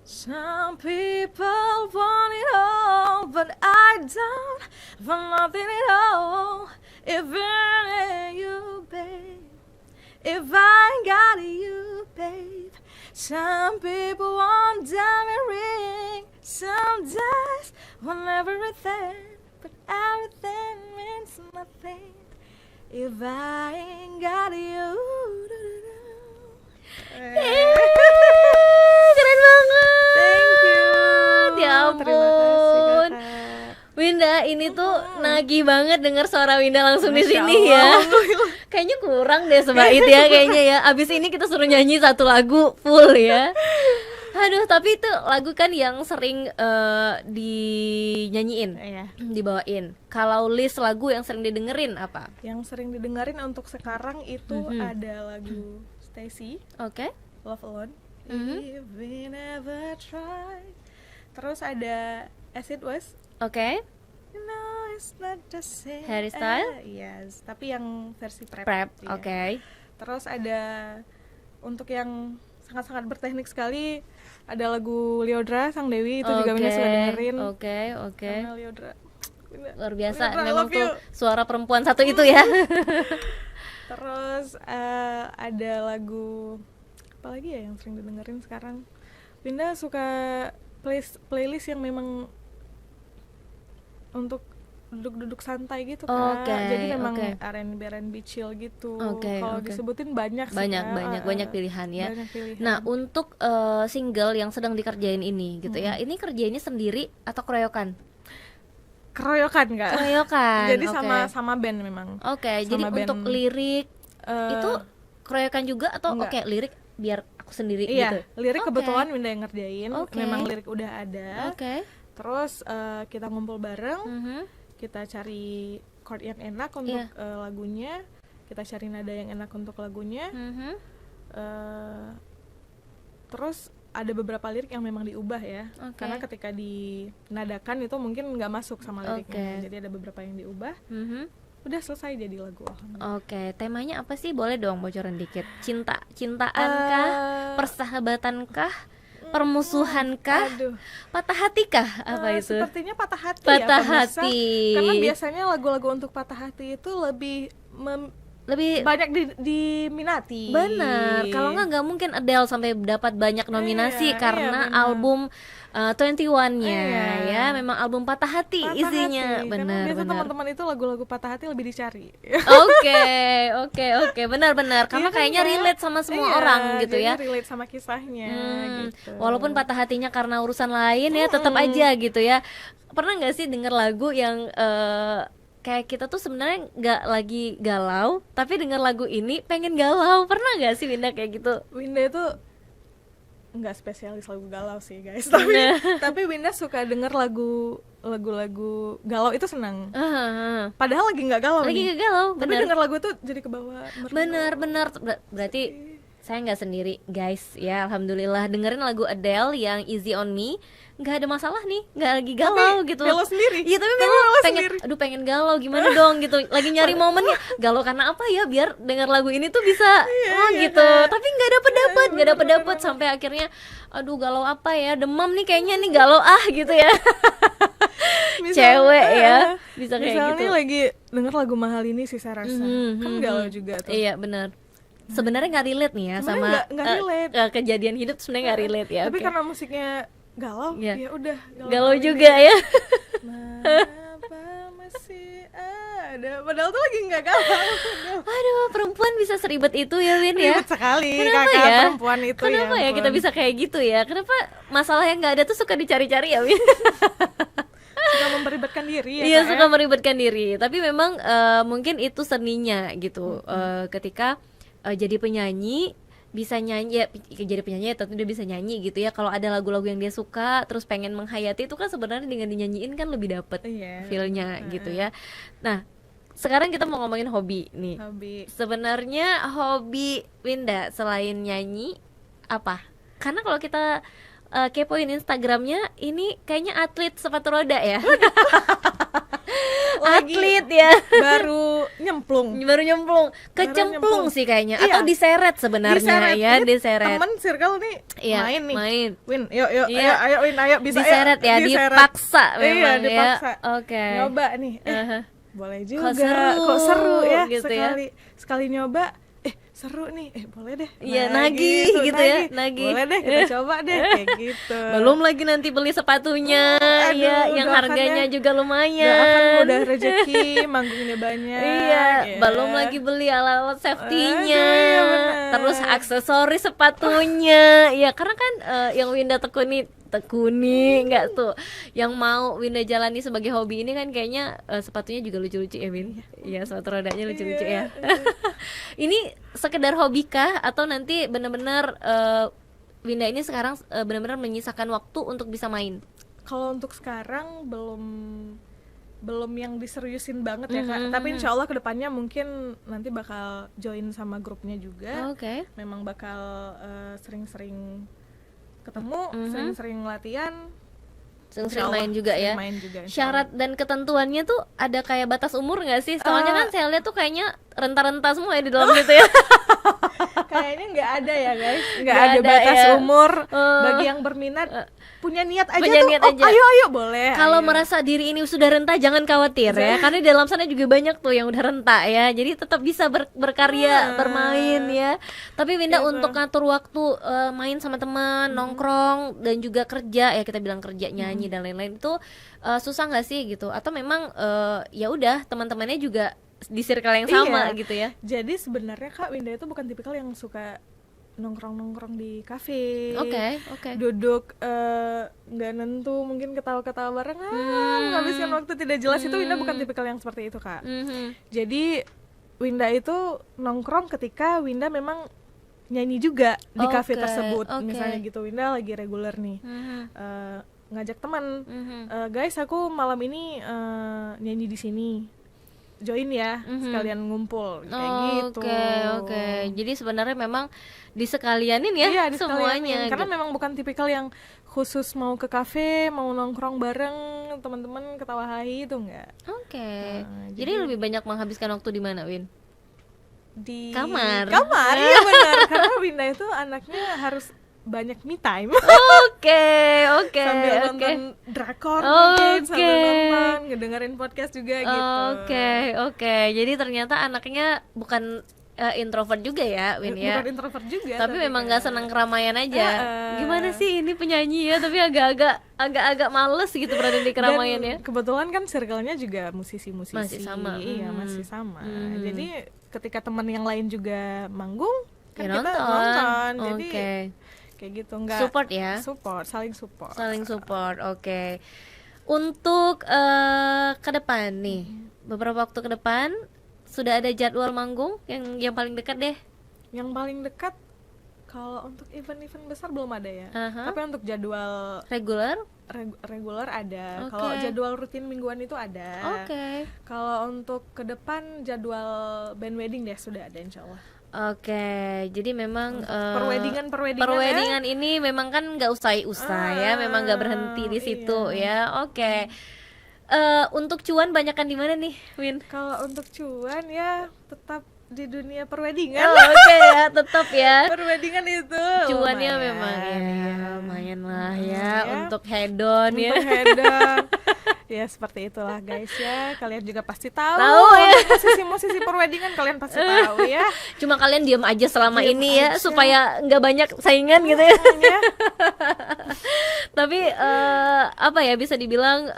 Some people want it all, but I don't want nothing at all. If it ain't you, babe. If I ain't got you, babe. Some people want diamond ring, some just want everything, but everything means nothing if I ain't got you. Keren banget. Thank you. Ya ampun. Terima kasih kakak. Winda, ini tuh nagih banget dengar suara Winda langsung di Masya sini Allah, ya. alhamdulillah. Kayaknya kurang deh sebait ya kayaknya ya. Abis ini kita suruh nyanyi satu lagu full ya. Aduh, tapi itu lagu kan yang sering dinyanyiin, Iya. dibawain. Kalau list lagu yang sering didengerin apa? Yang sering didengerin untuk sekarang itu ada lagu Stacy, Oke. Love Alone. If we never try. Terus ada As It Was. Oke. You know it's not the same. Harry Styles? Yes, tapi yang versi prep. Prep. Iya. Oke. Terus ada untuk yang sangat-sangat berteknik sekali ada lagu Lyodra Sang Dewi itu juga Winda suka dengerin. Oke. Karena Lyodra Luar biasa. Lyodra, I Memang love tuh you. suara perempuan satu itu ya. Terus ada lagu apa lagi ya yang sering didengerin sekarang? Winda suka playlist yang memang untuk duduk-duduk santai gitu kan. Oke, Jadi memang oke. R&B chill gitu. Oke, Kalau oke. disebutin banyak sih. Banyak pilihan ya. Banyak pilihan. Nah, untuk single yang sedang dikerjain ini gitu ya. Ini kerjainnya sendiri atau keroyokan? keroyokan Kak. Keroyokan. Jadi oke. sama band memang. Oke, jadi sama band. untuk lirik itu keroyokan juga atau enggak. oke, lirik biar aku sendiri Iya, gitu. lirik Oke. kebetulan Winda yang ngerjain. Oke. Memang lirik udah ada. Oke. Terus kita ngumpul bareng. Mhm. Kita cari chord yang enak untuk Iya. lagunya, kita cari nada yang enak untuk lagunya. Mhm. Terus ada beberapa lirik yang memang diubah ya, Oke. karena ketika dinadakan itu mungkin nggak masuk sama liriknya. Oke. Jadi ada beberapa yang diubah. Mhm. Udah selesai jadi lagu. Alhamdulillah. Oke, temanya apa sih? Boleh dong bocoran dikit. Cintaan kah? Persahabatan kah? Permusuhan kah? Aduh, Patah hati kah? Apa itu? sepertinya patah hati. Patah ya, pemirsa. hati. Karena biasanya lagu-lagu untuk patah hati itu lebih Lebih banyak diminati. benar. Kalau nggak mungkin Adele sampai dapat banyak nominasi Iya, karena iya, benar. album 21-nya Iya. ya, memang album patah hati Patah isinya. hati. Karena Benar, biasa benar. teman-teman itu lagu-lagu patah hati lebih dicari. Oke, benar-benar. Karena Iya kan, kayaknya Kak? relate sama semua Iya, orang gitu jadi ya. relate sama kisahnya gitu. Walaupun patah hatinya karena urusan lain ya, tetap aja gitu ya. Pernah nggak sih denger lagu yang kayak kita tuh sebenarnya nggak lagi galau, tapi denger lagu ini pengen galau? Pernah nggak sih Winda kayak gitu? Winda itu nggak spesialis lagu galau sih guys, Nah. tapi Winda suka denger lagu-lagu galau itu senang. Ah, Padahal lagi nggak galau lagi nih. nggak galau, Tapi bener. denger lagu itu jadi ke bawah. Bener. Berarti saya nggak sendiri guys ya, alhamdulillah. Dengerin lagu Adele yang Easy on Me, nggak ada masalah nih, nggak lagi galau tapi gitu. melo sendiri. Iya tapi Tapi melo melo pengen, sendiri. aduh pengen galau gimana dong gitu. Lagi nyari momennya galau karena apa ya, biar denger lagu ini tuh bisa gitu. Tapi nggak dapet sampai akhirnya aduh galau apa ya, demam nih kayaknya nih, galau gitu ya. Cewek ya bisa kayak misalnya gitu. lagi denger lagu mahal ini sih saya rasa kan galau juga tuh. Iya benar. Sebenarnya nggak relate nih ya Sebenarnya sama nggak relate. kejadian hidup, sebenarnya nggak relate ya. Tapi Oke. karena musiknya galau, Iya. ya udah Galau juga ya. Kenapa masih ada? Padahal tuh lagi nggak galau. Aduh, perempuan bisa seribet itu ya Win ya. Ribet sekali Kenapa kakak ya? perempuan itu. Kenapa ya ampun. kita bisa kayak gitu ya? Kenapa masalah yang nggak ada tuh suka dicari-cari ya Win? suka memperibetkan diri ya? Iya, Kak, suka meribetkan diri. Tapi memang mungkin itu seninya gitu. Ketika jadi penyanyi, bisa nyanyi ya, jadi penyanyi ya tentu dia bisa nyanyi gitu ya. Kalau ada lagu-lagu yang dia suka terus pengen menghayati, itu kan sebenarnya dengan dinyanyiin kan lebih dapet Iya. feel-nya gitu ya. Nah, sekarang kita mau ngomongin hobi nih. Hobi. Sebenarnya hobi Winda selain nyanyi apa? Karena kalau kita kepoin Instagramnya, ini kayaknya atlet sepatu roda ya. Lagi Atlet ya. baru nyemplung. Baru nyemplung, nyemplung. kecemplung sih kayaknya, Iya. atau diseret sebenarnya Diseret. ya, Ini diseret. Temen circle nih Iya, main nih. main. Win, yuk Iya. ayo Win, ayo bisa Diseret ya, diseret. dipaksa Iya, memang dipaksa. ya. Oke. Nyoba nih. Aha. Boleh juga. Kok seru ya gitu ya. sekali nyoba. Seru nih. Boleh deh. Iya, nagih gitu ya, nagih. Boleh deh, kita coba deh kayak gitu. Belum lagi nanti beli sepatunya, Aduh, ya yang doakan harganya ya. juga Doakan lumayan. udah rezeki, manggungnya banyak. Iya, ya. belum lagi beli alat-alat safety-nya, Aduh, iya bener. terus aksesoris sepatunya. Ya karena kan yang Winda tekuni nggak tuh, yang mau Winda jalani sebagai hobi ini kan kayaknya sepatunya juga lucu-lucu ya Win. Iya, sepatu rodanya lucu-lucu Iya. ya. Ini sekedar hobi kah atau nanti benar-benar Winda ini sekarang benar-benar menyisakan waktu untuk bisa main? Kalau untuk sekarang belum yang diseriusin banget ya Kak. Tapi insya Allah kedepannya mungkin nanti bakal join sama grupnya juga. Oke. Memang bakal sering-sering ketemu, sering-sering latihan, Sering-sering Insya main Allah, juga ya. sering main juga, insya Syarat dan ketentuannya tuh ada kayak batas umur nggak sih? Soalnya kan saya lihat tuh kayaknya renta-renta semua ya di dalam gitu ya. Kayaknya nggak ada ya guys, nggak Nggak ada ada batas ya. umur. Bagi yang berminat, punya niat aja punya tuh, niat aja. ayo boleh. Kalau ayo. merasa diri ini sudah renta jangan khawatir ya, karena di dalam sana juga banyak tuh yang udah renta ya. Jadi tetap bisa berkarya, bermain ya. Tapi Winda Gitu. untuk ngatur waktu main sama teman, nongkrong dan juga kerja ya, kita bilang kerja, nyanyi dan lain-lain itu susah nggak sih gitu? Atau memang ya udah teman-temannya juga di circle yang sama Iya. gitu ya? Jadi sebenarnya Kak Winda itu bukan tipikal yang suka nongkrong di kafe, Oke. duduk nggak nentu, mungkin ketawa-ketawa bareng, menghabiskan waktu tidak jelas. Itu Winda bukan tipikal yang seperti itu Kak. Jadi Winda itu nongkrong ketika Winda memang nyanyi juga di kafe Oke, tersebut. oke. Misalnya gitu, Winda lagi reguler nih, ngajak teman, guys aku malam ini nyanyi di sini, join ya, sekalian ngumpul kayak gitu. Oke. Jadi sebenarnya memang disekalianin ya, Iya, disekalianin. semuanya. Karena gitu. memang bukan tipikal yang khusus mau ke kafe, mau nongkrong bareng teman-teman ketawa hai itu enggak. Oke. Nah, Jadi lebih banyak menghabiskan waktu di mana, Win? Di Kamar. iya benar. Karena Winda itu anaknya harus banyak me time. Oke. Sambil nonton drakor mungkin, sambil nonton, ngedengerin podcast juga gitu. Oke. Jadi ternyata anaknya bukan introvert juga ya, Win ya. Bukan introvert juga, Tapi memang nggak senang keramaian aja. Gimana Heeh. sih ini penyanyi ya, tapi agak males gitu berada di keramaian ya. Dan kebetulan kan circle-nya juga musisi-musisi. Masih sama. Iya, masih sama. Jadi ketika teman yang lain juga manggung, kan Ya, kita nonton. Jadi Oke. kayak gitu, enggak Support ya. saling support. Saling support. Oke. Untuk ke depan nih, beberapa waktu ke depan sudah ada jadwal manggung yang paling dekat deh. Yang paling dekat kalau untuk event-event besar belum ada ya. Aha. Tapi untuk jadwal Regular? reguler ada. Oke. Kalau jadwal rutin mingguan itu ada. Oke. Kalau untuk ke depan jadwal band wedding deh sudah ada insya Allah. Oke, jadi memang perweddingan ini memang kan nggak usai-usai ya, memang nggak berhenti di situ ya. Oke. Untuk cuan banyakan di mana nih, Win? Kalau untuk cuan ya tetap di dunia perweddingan. Oke ya, tetap ya. Perweddingan itu Cuannya lumayan, memang ya, lumayan lah ya, ya. untuk hedon ya. Untuk hedon. Ya seperti itulah guys ya. Kalian juga pasti tahu ya. musisi-musisi perweddingan kalian pasti tahu ya. Cuma kalian diam aja selama Diam ini ya, aja. supaya nggak banyak saingan gitu ya. Ya. Tapi apa ya, bisa dibilang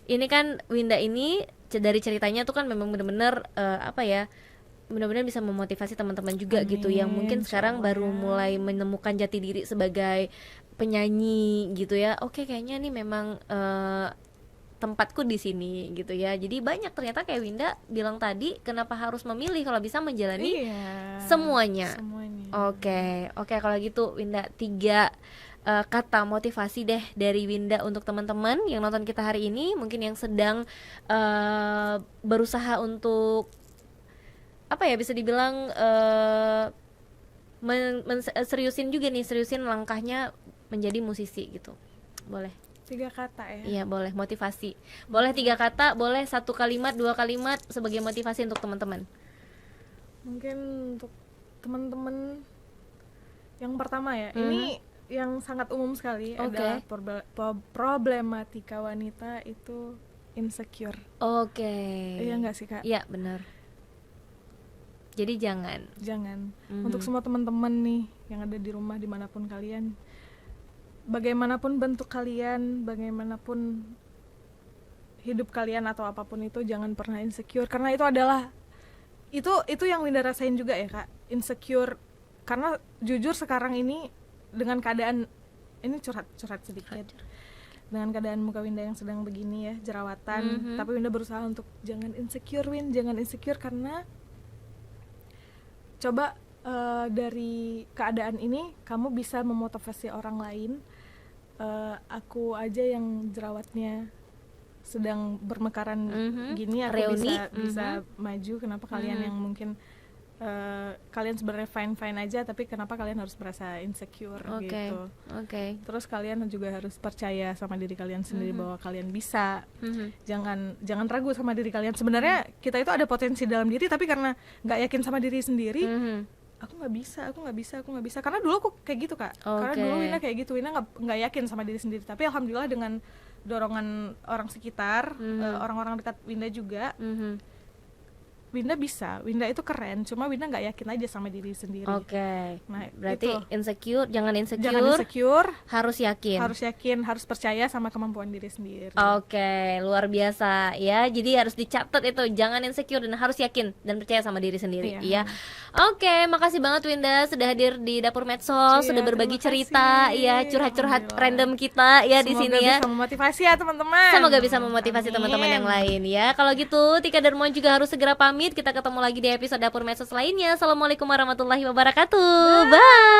ini kan Winda ini dari ceritanya tuh kan memang bener-bener apa ya, benar-benar bisa memotivasi teman-teman juga gitu yang mungkin sekarang baru mulai menemukan jati diri sebagai penyanyi gitu ya. Oke, kayaknya nih memang tempatku di sini gitu ya. Jadi banyak ternyata kayak Winda bilang tadi, kenapa harus memilih kalau bisa menjalani semuanya. Oke, kalau gitu Winda 3 kata motivasi deh dari Winda untuk teman-teman yang nonton kita hari ini, mungkin yang sedang berusaha untuk apa ya, bisa dibilang seriusin langkahnya menjadi musisi gitu. Boleh 3 kata ya? Iya boleh, motivasi. Boleh 3 kata, boleh 1 kalimat, 2 kalimat sebagai motivasi untuk teman-teman. Mungkin untuk teman-teman yang pertama ya, ini yang sangat umum sekali adalah problematika wanita itu insecure. Iya nggak sih Kak? Iya benar. Jadi jangan. Untuk semua teman-teman nih yang ada di rumah dimanapun kalian, bagaimanapun bentuk kalian, bagaimanapun hidup kalian atau apapun itu, jangan pernah insecure, karena itu adalah itu yang Winda rasain juga ya Kak, insecure. Karena jujur sekarang ini dengan keadaan ini curhat sedikit, dengan keadaan muka Winda yang sedang begini ya, jerawatan, tapi Winda berusaha untuk jangan insecure karena coba dari keadaan ini kamu bisa memotivasi orang lain. Aku aja yang jerawatnya sedang bermekaran gini, aku bisa maju. Kenapa kalian yang mungkin kalian sebenarnya fine aja, tapi kenapa kalian harus merasa insecure gitu. Terus kalian juga harus percaya sama diri kalian sendiri bahwa kalian bisa. Jangan ragu sama diri kalian. Sebenarnya kita itu ada potensi dalam diri, tapi karena nggak yakin sama diri sendiri, aku nggak bisa. Karena dulu aku kayak gitu Kak. Karena dulu Winda kayak gitu, Winda nggak yakin sama diri sendiri. Tapi alhamdulillah dengan dorongan orang sekitar, orang-orang dekat Winda juga, Winda bisa, Winda itu keren, cuma Winda nggak yakin aja sama diri sendiri. Nah, berarti jangan insecure, harus yakin, harus percaya sama kemampuan diri sendiri. Luar biasa ya. Jadi harus dicatat itu, jangan insecure dan harus yakin dan percaya sama diri sendiri. Iya. Makasih banget Winda sudah hadir di Dapur Medsos, sudah berbagi cerita, ya curhat-curhat random kita ya di sini ya. Semoga bisa memotivasi ya teman-teman. Semoga bisa memotivasi teman-teman yang lain ya. Kalau gitu Tika Darmawan juga harus segera pamit. Kita ketemu lagi di episode Dapur Medsos lainnya. Assalamualaikum warahmatullahi wabarakatuh. Bye.